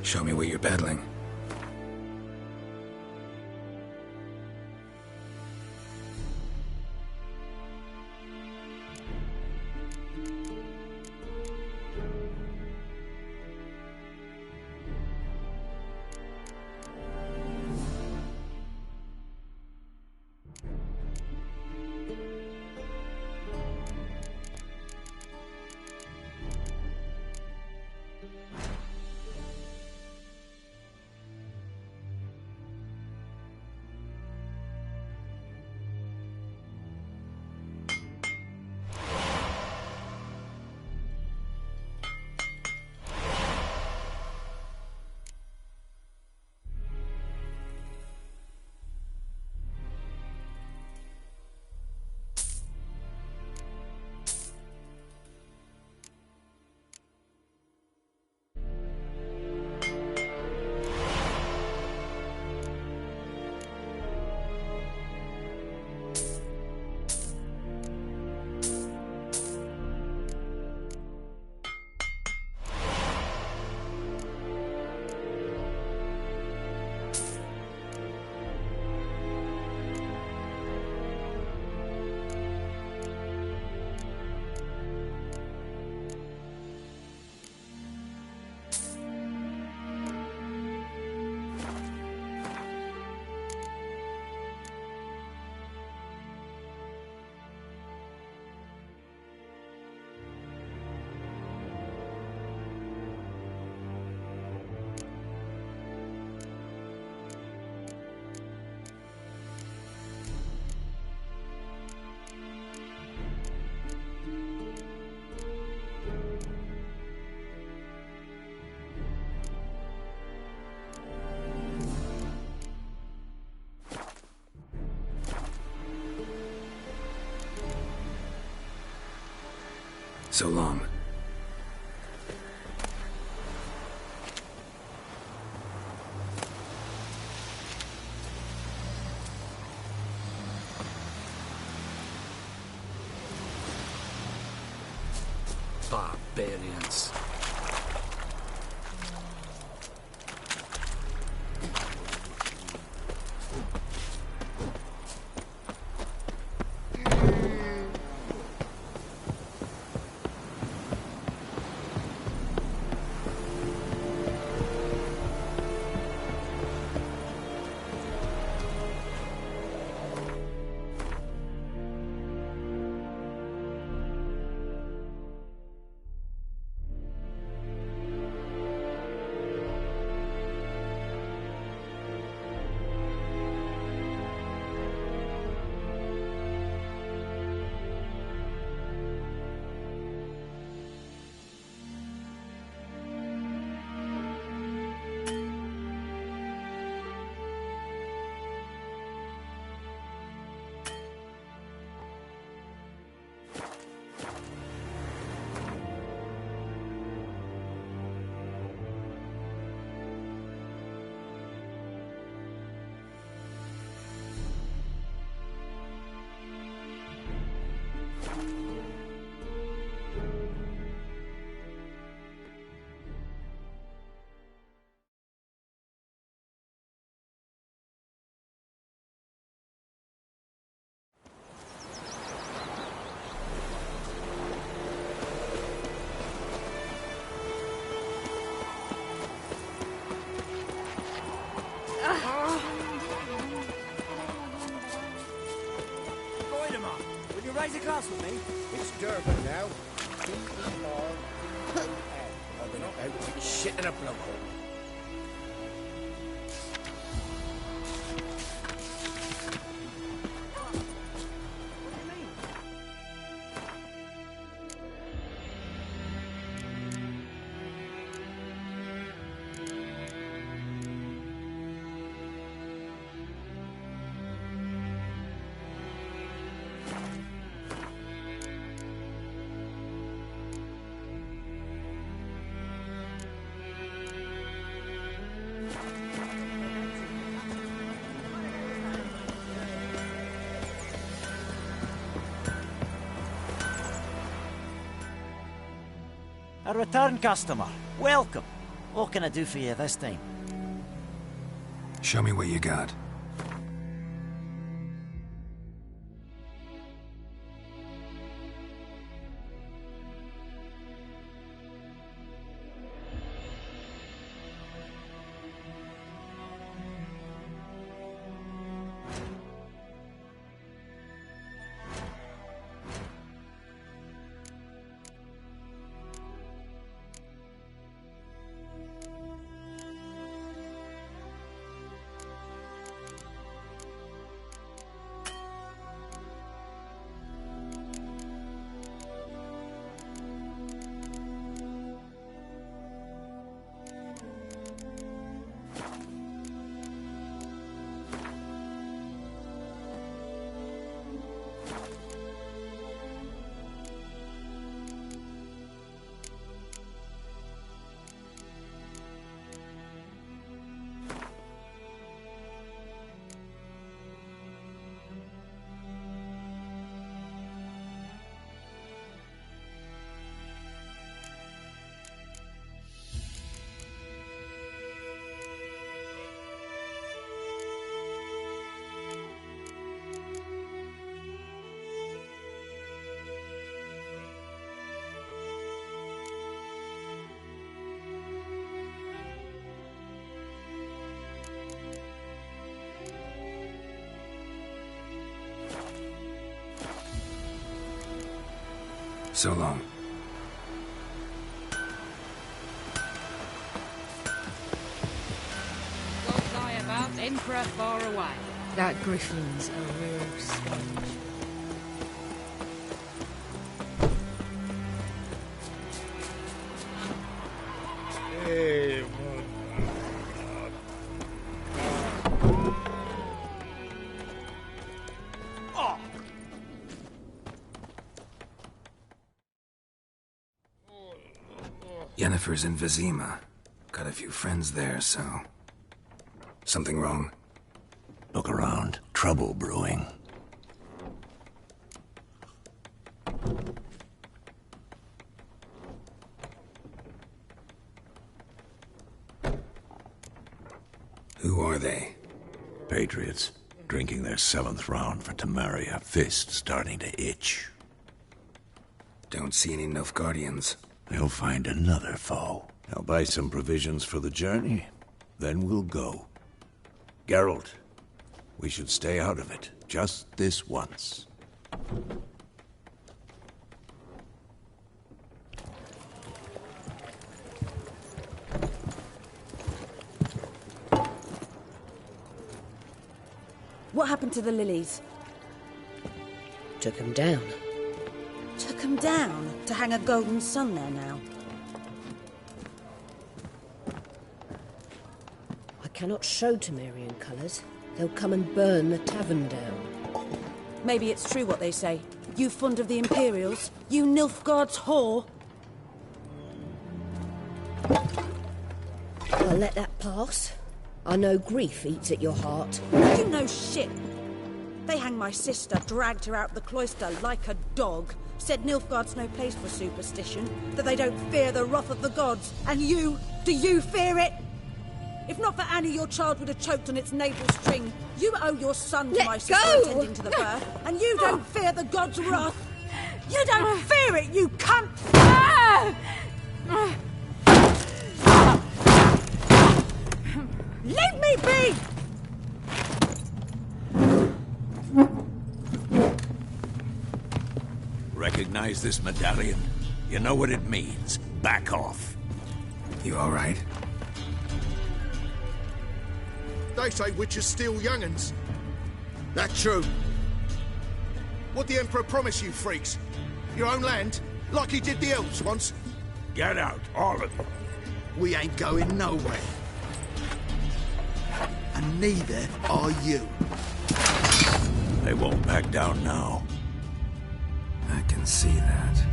Show me what you're peddling. So long. Barbarians. pass with me. It's Durban now. D-E-R-B-A-N. I've been about to shit in a blowhole. A return customer. Welcome. What can I do for you this time? Show me what you got. So long. Don't lie about Emperor far away. That griffin's a real sponge. Hey, Yennefer's in Vizima. Got a few friends there, so... Something wrong? Look around. Trouble brewing. Who are they? Patriots. Drinking their 7th round for Tamaria. Fist starting to itch. Don't see any Nilfgaardians. They'll find another foe. I'll buy some provisions for the journey. Then we'll go. Geralt, we should stay out of it. Just this once. What happened to the lilies? Took them down. Took them down to hang a golden sun there now. I cannot show Temerian colours. They'll come and burn the tavern down. Maybe it's true what they say. You fond of the Imperials? You Nilfgaard's whore? I'll let that pass. I know grief eats at your heart. You know shit. They hanged my sister, dragged her out the cloister like a dog. Said Nilfgaard's no place for superstition, that they don't fear the wrath of the gods. And you, do you fear it? If not for Annie, your child would have choked on its navel string. You owe your son to my sister attending to the birth, and you don't fear the gods' wrath. You don't fear it, you cunt! Leave me be! recognize this medallion? You know what it means. Back off. You all right? They say witches steal young'uns. That true. What the Emperor promise you, freaks? Your own land? Like he did the elves once? Get out, all of you. We ain't going nowhere. And neither are you. They won't back down now. I can see that.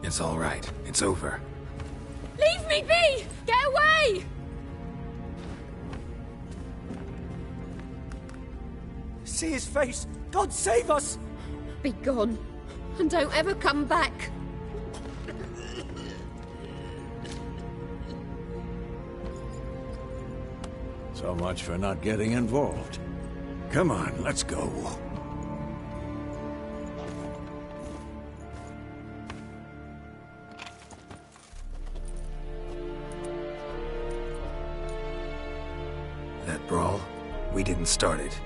It's all right. It's over. Leave me be! Get away! See his face! God save us! Be gone, and don't ever come back. So much for not getting involved. Come on, let's go. That brawl, we didn't start it.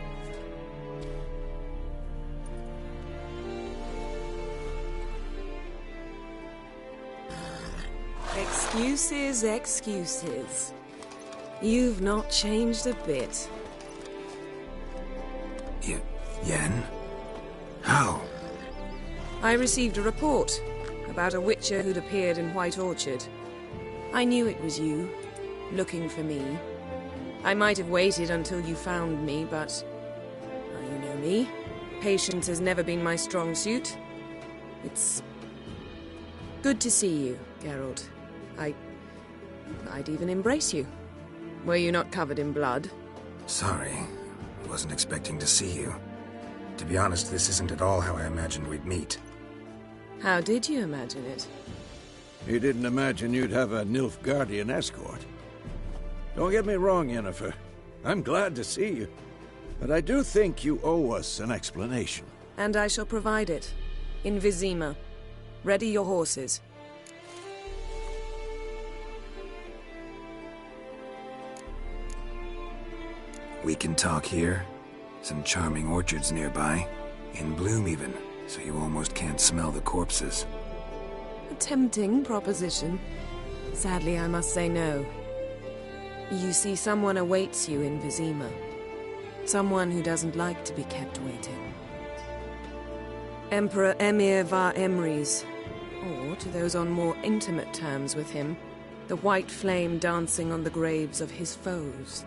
Excuses, excuses. You've not changed a bit. Yen? How? I received a report about a witcher who'd appeared in White Orchard. I knew it was you, looking for me. I might have waited until you found me, but... well, you know me. Patience has never been my strong suit. It's... good to see you, Geralt. I'd even embrace you. Were you not covered in blood? Sorry. Wasn't expecting to see you. To be honest, this isn't at all how I imagined we'd meet. How did you imagine it? You didn't imagine you'd have a Nilfgaardian escort. Don't get me wrong, Yennefer. I'm glad to see you. But I do think you owe us an explanation. And I shall provide it. In Vizima. Ready your horses. We can talk here. Some charming orchards nearby. In bloom even, so you almost can't smell the corpses. A tempting proposition. Sadly, I must say no. You see, someone awaits you in Vizima. Someone who doesn't like to be kept waiting. Emperor Emir var Emrys. Or, to those on more intimate terms with him, the white flame dancing on the graves of his foes.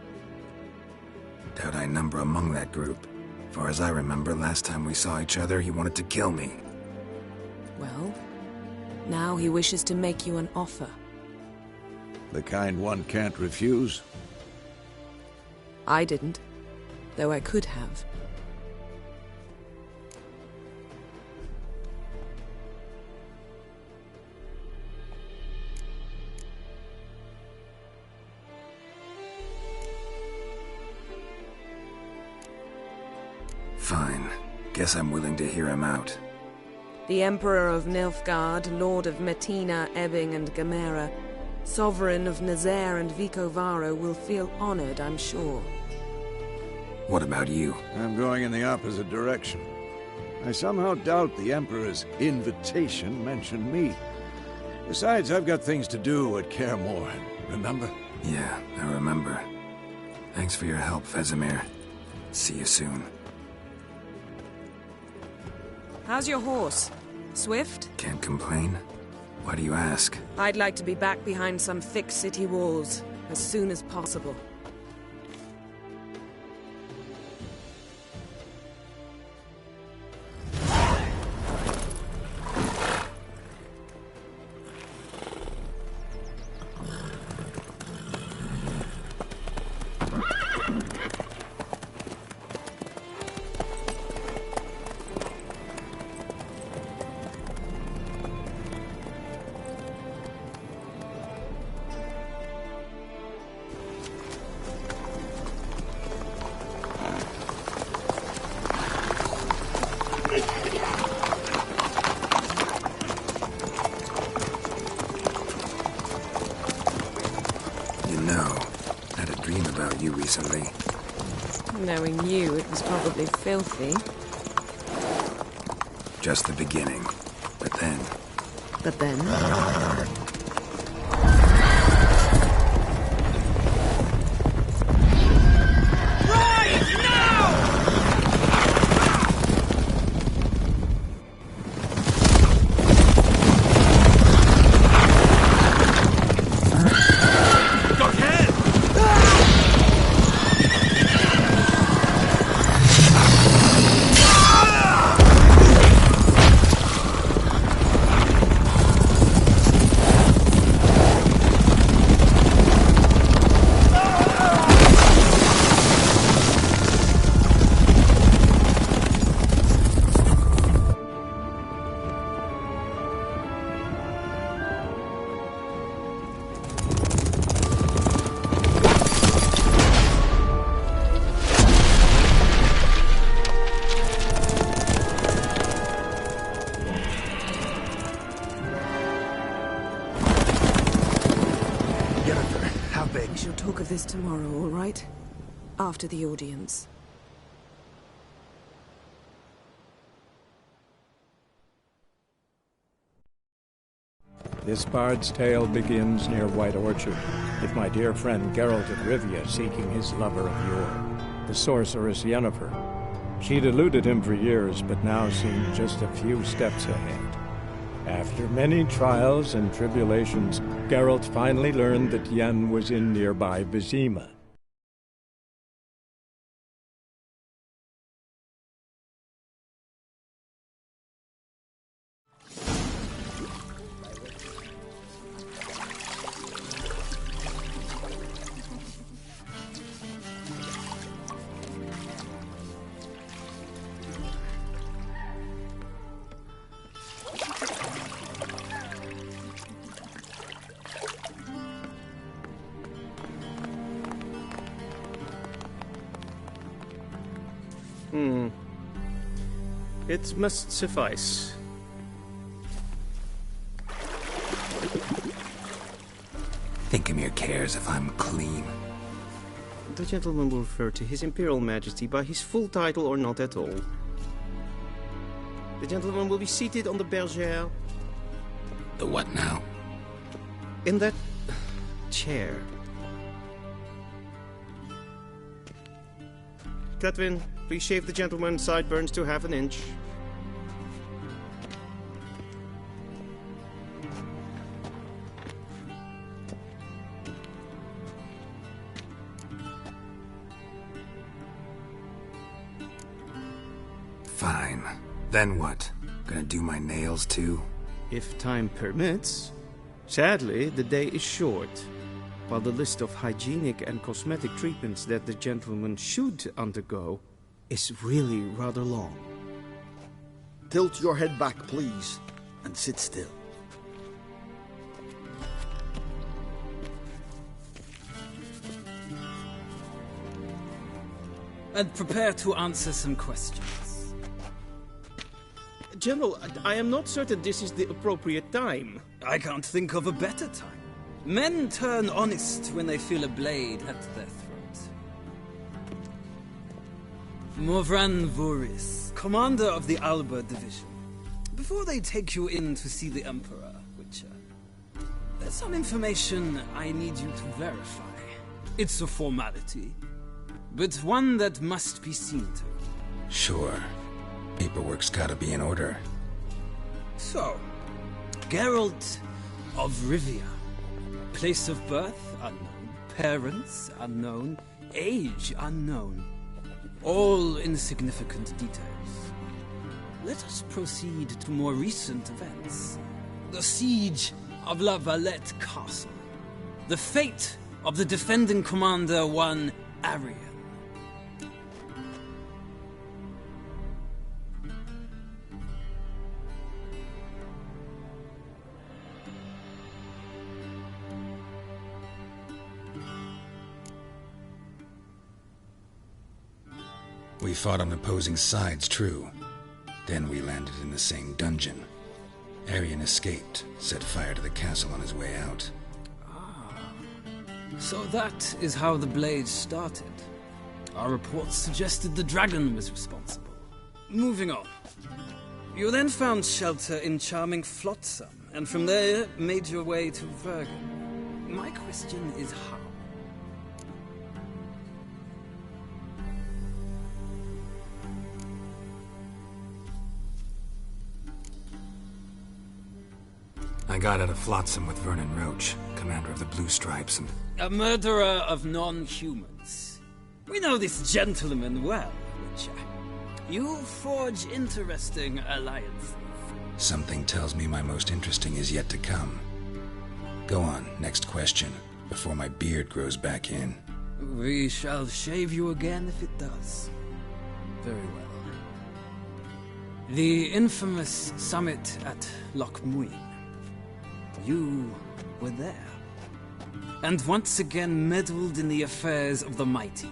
Doubt I number among that group. Far as I remember, last time we saw each other, he wanted to kill me. Well, now he wishes to make you an offer. The kind one can't refuse? I didn't, though I could have. Fine. Guess I'm willing to hear him out. The Emperor of Nilfgaard, Lord of Metina, Ebbing and Gamera, Sovereign of Nazaire and Vicovaro will feel honored, I'm sure. What about you? I'm going in the opposite direction. I somehow doubt the Emperor's invitation mentioned me. Besides, I've got things to do at Kaer Morhen, remember? Yeah, I remember. Thanks for your help, Vesemir. See you soon. How's your horse? Swift? Can't complain. Why do you ask? I'd like to be back behind some thick city walls as soon as possible. recently. Knowing you, it was probably filthy. Just the beginning. But then... But then? We shall talk of this tomorrow, all right? After the audience. This bard's tale begins near White Orchard, with my dear friend Geralt of Rivia seeking his lover of yore, the sorceress Yennefer. She'd eluded him for years, but now seemed just a few steps ahead. After many trials and tribulations, Geralt finally learned that Yen was in nearby Vizima. It must suffice. Thingimir cares if I'm clean. The gentleman will refer to His Imperial Majesty by his full title or not at all. The gentleman will be seated on the bergère. The what now? In that chair. Catwin, please shave the gentleman's sideburns to half an inch. Fine. Then what? Gonna do my nails too? If time permits. Sadly, the day is short, while the list of hygienic and cosmetic treatments that the gentleman should undergo is really rather long. Tilt your head back, please, and sit still. And prepare to answer some questions. General, I am not certain this is the appropriate time. I can't think of a better time. Men turn honest when they feel a blade at their throat. Morvran Voris, commander of the Alba Division. Before they take you in to see the Emperor, Witcher, there's some information I need you to verify. It's a formality, but one that must be seen to. Sure. Paperwork's gotta be in order. So, Geralt of Rivia. Place of birth unknown, parents unknown, age unknown. All insignificant details. Let us proceed to more recent events. The siege of La Valette Castle. The fate of the defending commander, one Arian. We fought on opposing sides, true. Then we landed in the same dungeon. Arian escaped, set fire to the castle on his way out. So that is how the Blade started. Our reports suggested the dragon was responsible. Moving on. You then found shelter in charming Flotsam, and from there made your way to Vergen. My question is how? I got out of Flotsam with Vernon Roach, commander of the Blue Stripes, and... A murderer of non-humans. We know this gentleman well, Witcher. You forge interesting alliances. Something tells me my most interesting is yet to come. Go on, next question, before my beard grows back in. We shall shave you again if it does. Very well. The infamous summit at Loch Muin. You were there, and once again meddled in the affairs of the mighty.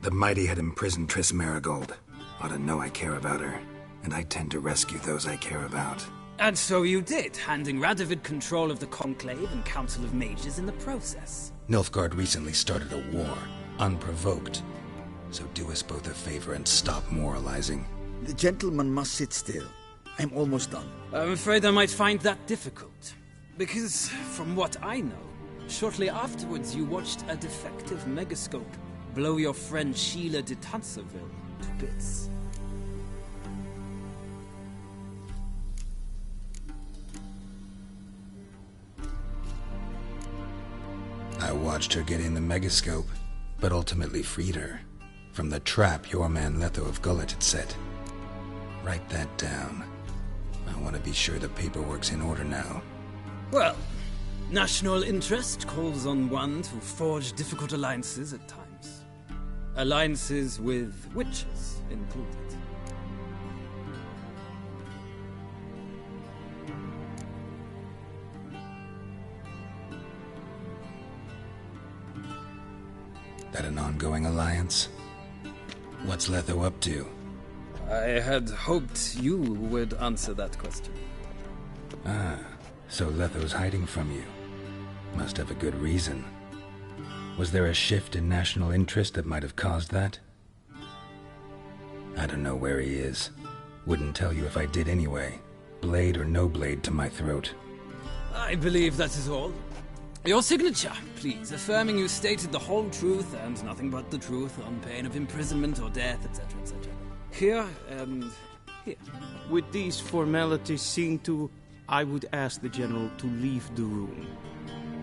The mighty had imprisoned Triss Marigold. Ought to know I care about her, and I tend to rescue those I care about. And so you did, handing Radovid control of the Conclave and Council of Mages in the process. Nilfgaard recently started a war, unprovoked. So do us both a favor and stop moralizing. The gentleman must sit still. I'm almost done. I'm afraid I might find that difficult. Because, from what I know, shortly afterwards you watched a defective megascope blow your friend Sheila de Tanserville to bits. I watched her get in the megascope, but ultimately freed her from the trap your man Letho of Gullet had set. Write that down. I want to be sure the paperwork's in order now. Well, national interest calls on one to forge difficult alliances at times. Alliances with witches included. That an ongoing alliance? What's Letho up to? I had hoped you would answer that question. Ah, so Letho's hiding from you. Must have a good reason. Was there a shift in national interest that might have caused that? I don't know where he is. Wouldn't tell you if I did anyway. Blade or no blade to my throat. I believe that is all. Your signature, please, affirming you stated the whole truth and nothing but the truth on pain of imprisonment or death, etc., etc. Here and here. With these formalities seen to, I would ask the General to leave the room.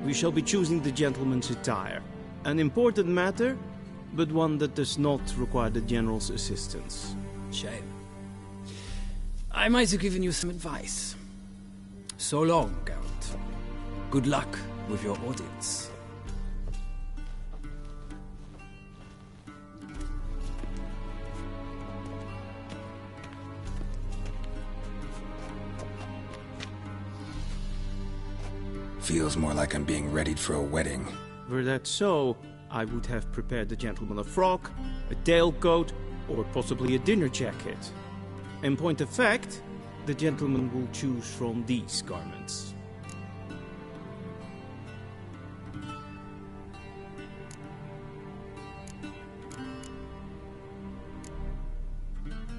We shall be choosing the gentleman's attire. An important matter, but one that does not require the General's assistance. Shame. I might have given you some advice. So long, Geralt. Good luck with your audience. Feels more like I'm being readied for a wedding. Were that so, I would have prepared the gentleman a frock, a tailcoat, or possibly a dinner jacket. In point of fact, the gentleman will choose from these garments.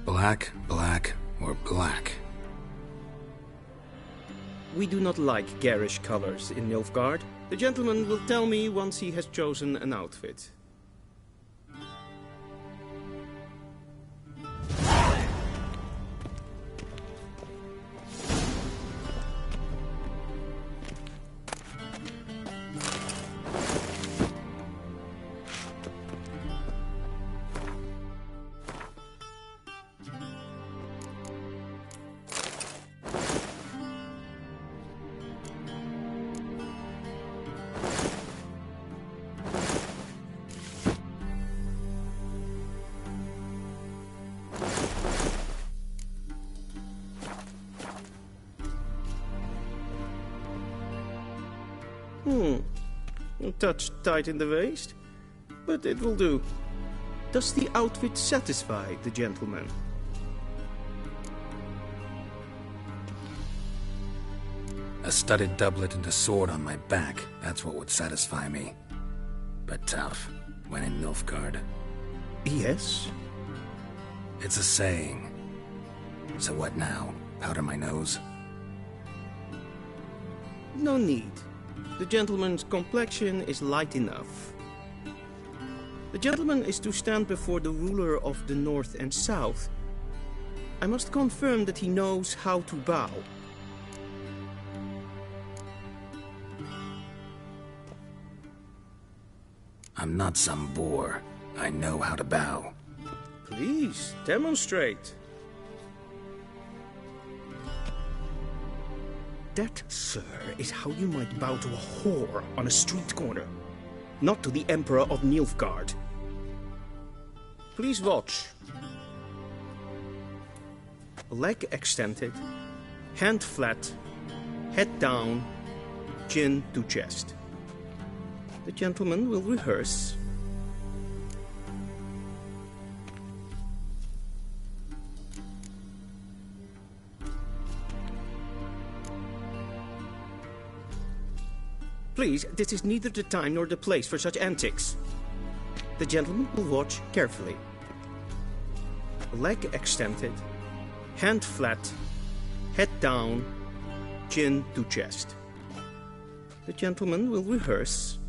Black, black, or black? We do not like garish colors in Nilfgaard. The gentleman will tell me once he has chosen an outfit. A touch tight in the waist, but it will do. Does the outfit satisfy the gentleman? A studded doublet and a sword on my back, that's what would satisfy me. But tough, when in Nilfgaard. Yes? It's a saying. So what now? Powder my nose? No need. The gentleman's complexion is light enough. The gentleman is to stand before the ruler of the North and South. I must confirm that he knows how to bow. I'm not some boor. I know how to bow. Please, demonstrate. That, sir, is how you might bow to a whore on a street corner, not to the Emperor of Nilfgaard. Please watch. Leg extended, hand flat, head down, chin to chest. The gentleman will rehearse. Please, this is neither the time nor the place for such antics. The gentleman will watch carefully. Leg extended, hand flat, head down, chin to chest. The gentleman will rehearse.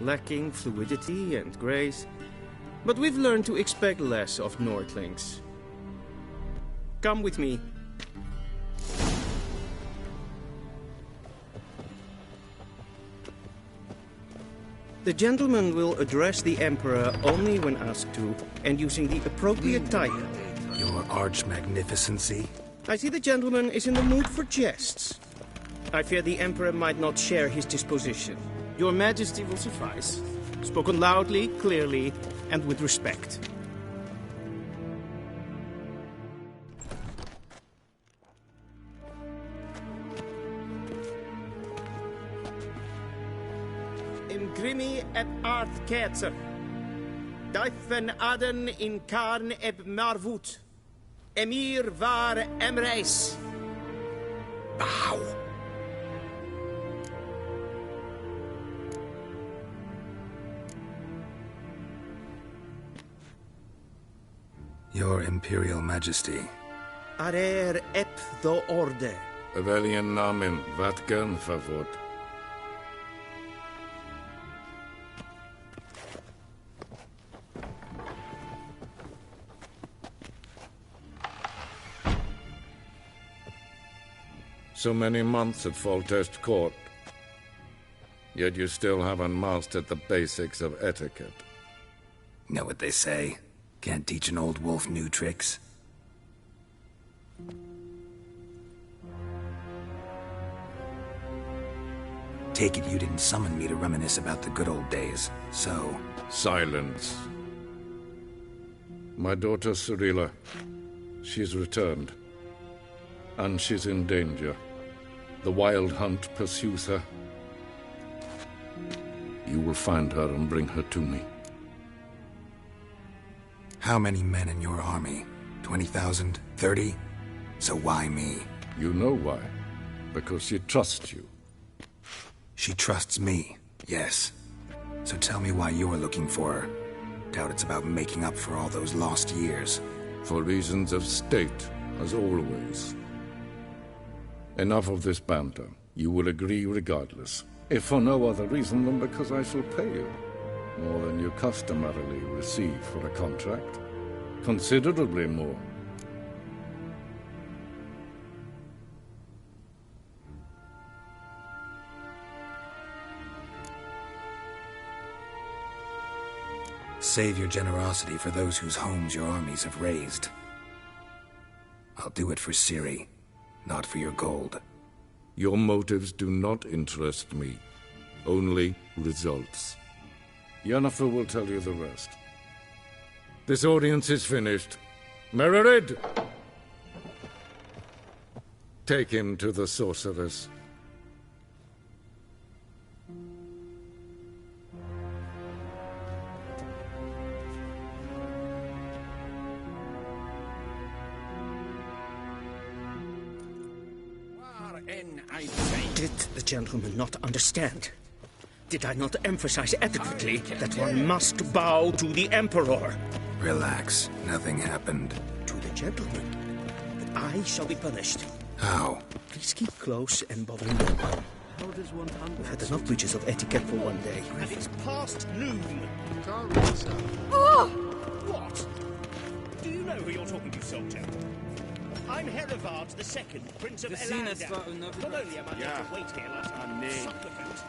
Lacking fluidity and grace. But we've learned to expect less of Nordlings. Come with me. The gentleman will address the Emperor only when asked to, and using the appropriate title. Your Arch-Magnificency? I see the gentleman is in the mood for jests. I fear the Emperor might not share his disposition. Your Majesty will suffice. Spoken loudly, clearly, and with respect. Imgrimi et art ketzer. Dijfen aden in karn eb marvoet. Emir var emreis. Bow. Your Imperial Majesty. Arer ep the orde. Weljen namen, wat gern favort. So many months at Foltest Court. Yet you still haven't mastered the basics of etiquette. Know what they say? Can't teach an old wolf new tricks. Take it you didn't summon me to reminisce about the good old days, so... Silence. My daughter Cyrilla, she's returned. And she's in danger. The Wild Hunt pursues her. You will find her and bring her to me. How many men in your army? 20,000? 30? So why me? You know why. Because she trusts you. She trusts me, yes. So tell me why you're looking for her. Doubt it's about making up for all those lost years. For reasons of state, as always. Enough of this banter. You will agree regardless. If for no other reason than because I shall pay you. More than you customarily receive for a contract. Considerably more. Save your generosity for those whose homes your armies have razed. I'll do it for Ciri, not for your gold. Your motives do not interest me. Only results. Yennefer will tell you the rest. This audience is finished. Mererid! Take him to the sorceress. Did the gentleman not understand? Did I not emphasize adequately that one must bow to the Emperor? Relax. Nothing happened. To the gentleman. But I shall be punished. How? Please keep close and bother no one. How does one We've had enough breaches of etiquette for one day. And it's past noon. Oh! What? Do you know who you're talking to, soldier? I'm Herivard II, Prince of Elanda. Not only am I to wait here like a supplicant.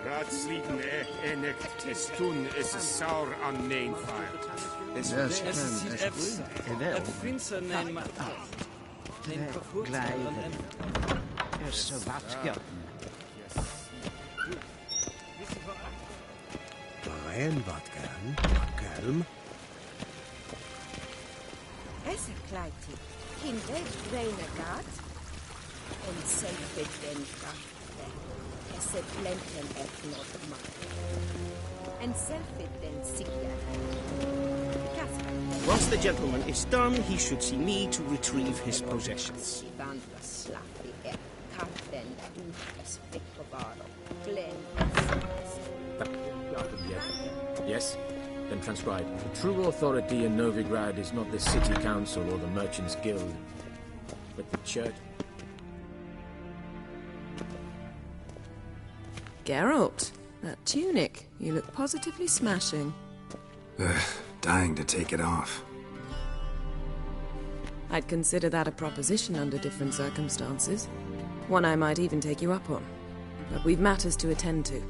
Raadsliepen enigt is toen is saur aan mijn fire. Het prinsen nemen glijden. Eerste watje. En wat kalm. Essa kleidje. In de renegaat. En zelfde den krachten. Esse blenden eflot maken. En zelfde den zieken. Once the gentleman is done, he should see me to retrieve his possessions. Yes? Then transcribe. The true authority in Novigrad is not the city council or the merchants' guild, but the church. Geralt, that tunic. You look positively smashing. Dying to take it off. I'd consider that a proposition under different circumstances. One I might even take you up on. But we've matters to attend to.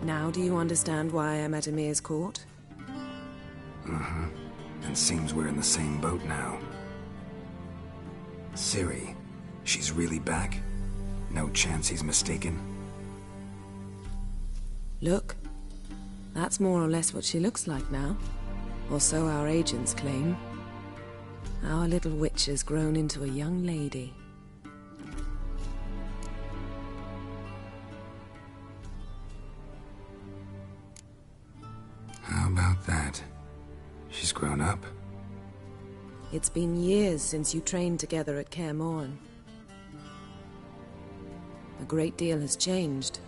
Now do you understand why I'm at Emir's court? Mm-hmm. And seems we're in the same boat now. Ciri, she's really back? No chance he's mistaken? Look. That's more or less what she looks like now. Or so our agents claim. Our little witch has grown into a young lady. How about that? She's grown up. It's been years since you trained together at Kaer Morhen. A great deal has changed.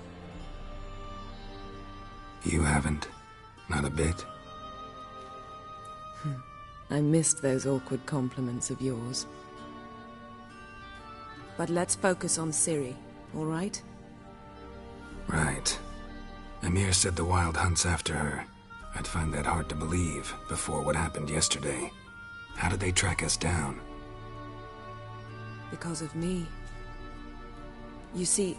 You haven't? Not a bit? I missed those awkward compliments of yours. But let's focus on Ciri, all right? Right. Emir said the Wild Hunt's after her. I'd find that hard to believe before what happened yesterday. How did they track us down? Because of me. You see,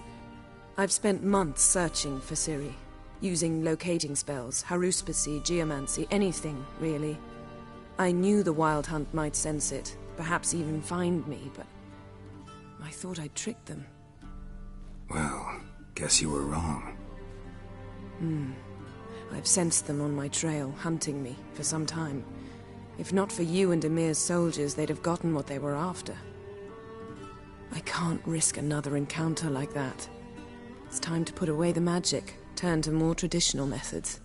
I've spent months searching for Ciri. Using locating spells, haruspicy, geomancy, anything, really. I knew the Wild Hunt might sense it, perhaps even find me, but I thought I'd tricked them. Well, guess you were wrong. I've sensed them on my trail, hunting me, for some time. If not for you and Emir's soldiers, they'd have gotten what they were after. I can't risk another encounter like that. It's time to put away the magic, turn to more traditional methods.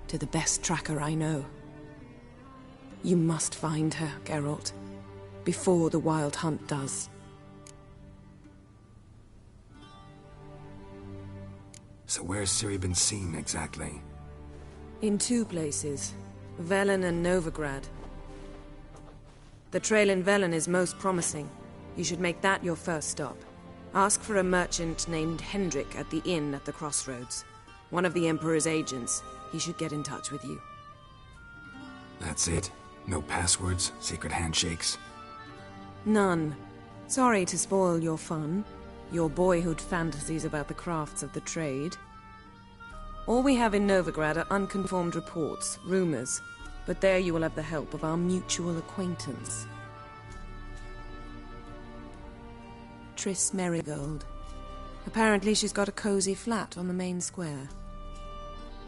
To the best tracker I know. You must find her, Geralt. Before the Wild Hunt does. So where's Ciri been seen, exactly? In two places. Velen and Novigrad. The trail in Velen is most promising. You should make that your first stop. Ask for a merchant named Hendrik at the inn at the crossroads. One of the Emperor's agents. He should get in touch with you. That's it? No passwords? Secret handshakes? None. Sorry to spoil your fun. Your boyhood fantasies about the crafts of the trade. All we have in Novigrad are unconfirmed reports, rumors. But there you will have the help of our mutual acquaintance. Triss Merigold. Apparently she's got a cozy flat on the main square.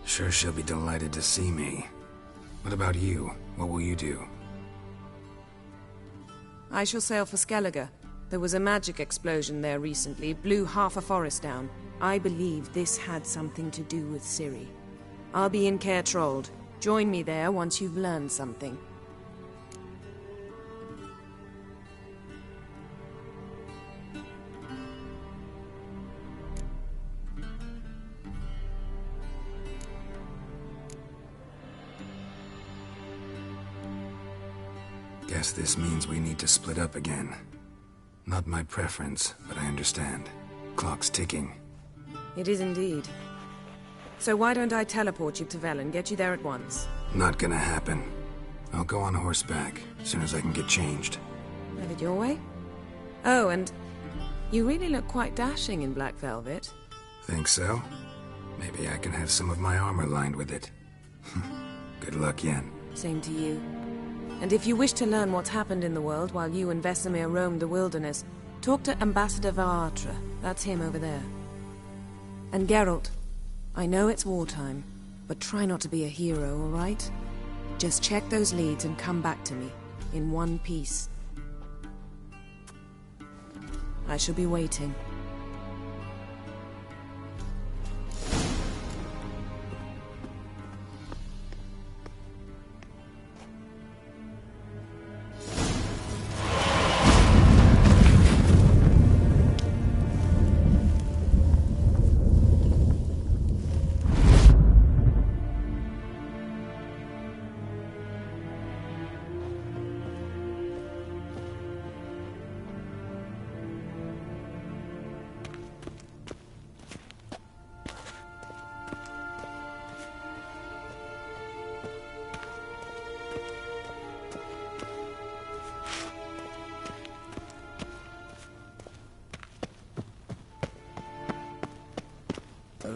Sure she'll be delighted to see me. What about you? What will you do? I shall sail for Skellige. There was a magic explosion there recently, blew half a forest down. I believe this had something to do with Ciri. I'll be in Caer Trold. Join me there once you've learned something. Guess this means we need to split up again. Not my preference, but I understand. Clock's ticking. It is indeed. So why don't I teleport you to Vel and get you there at once? Not gonna happen. I'll go on horseback, as soon as I can get changed. Have it your way? Oh, and you really look quite dashing in black velvet. Think so? Maybe I can have some of my armor lined with it. Good luck, Yen. Same to you. And if you wish to learn what's happened in the world while you and Vesemir roamed the wilderness, talk to Ambassador Varatra. That's him over there. And Geralt, I know it's wartime, but try not to be a hero, all right? Just check those leads and come back to me, in one piece. I shall be waiting.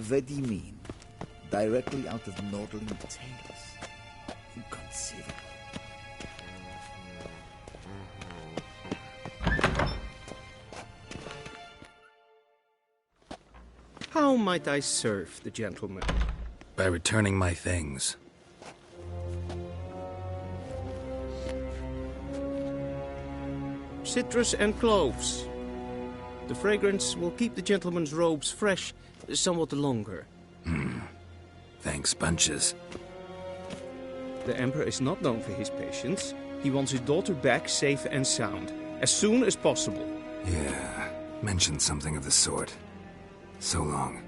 What do you mean? Directly out of Nordling Tales? Inconceivable. How might I serve the gentleman? By returning my things. Citrus and cloves. The fragrance will keep the gentleman's robes fresh somewhat longer. Thanks, bunches. The Emperor is not known for his patience. He wants his daughter back safe and sound, as soon as possible. Yeah, mentioned something of the sort. So long.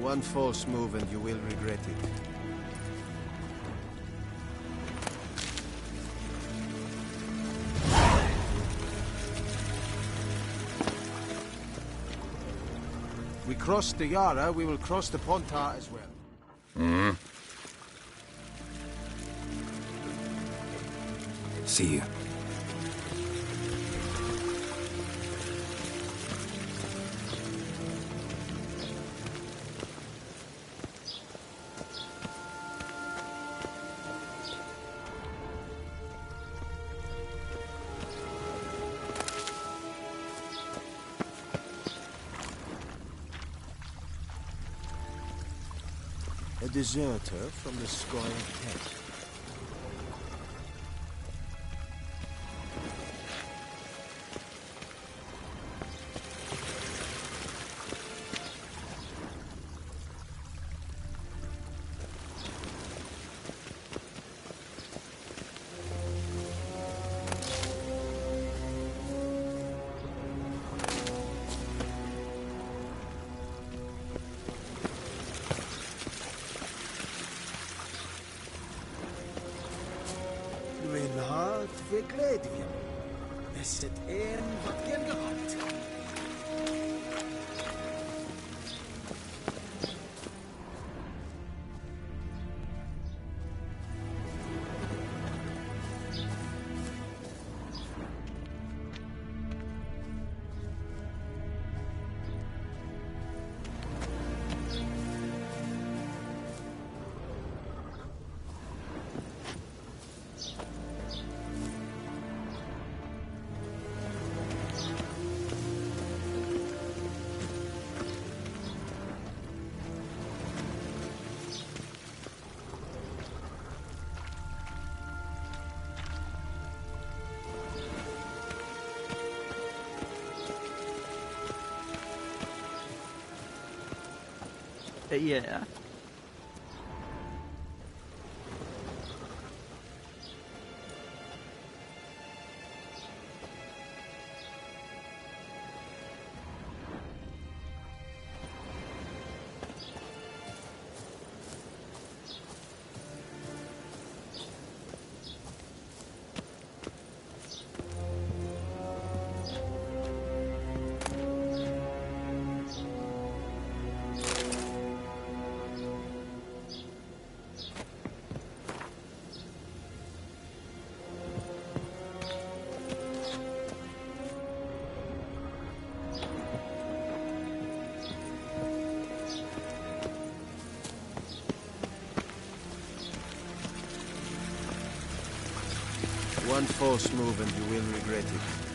One false move and you will regret it. We crossed the Yara, we will cross the Pontar as well. See you. A deserter from the Squire Pet. Verkleed je. Is het een wat geen gehad? Yeah. One false move and you will regret it.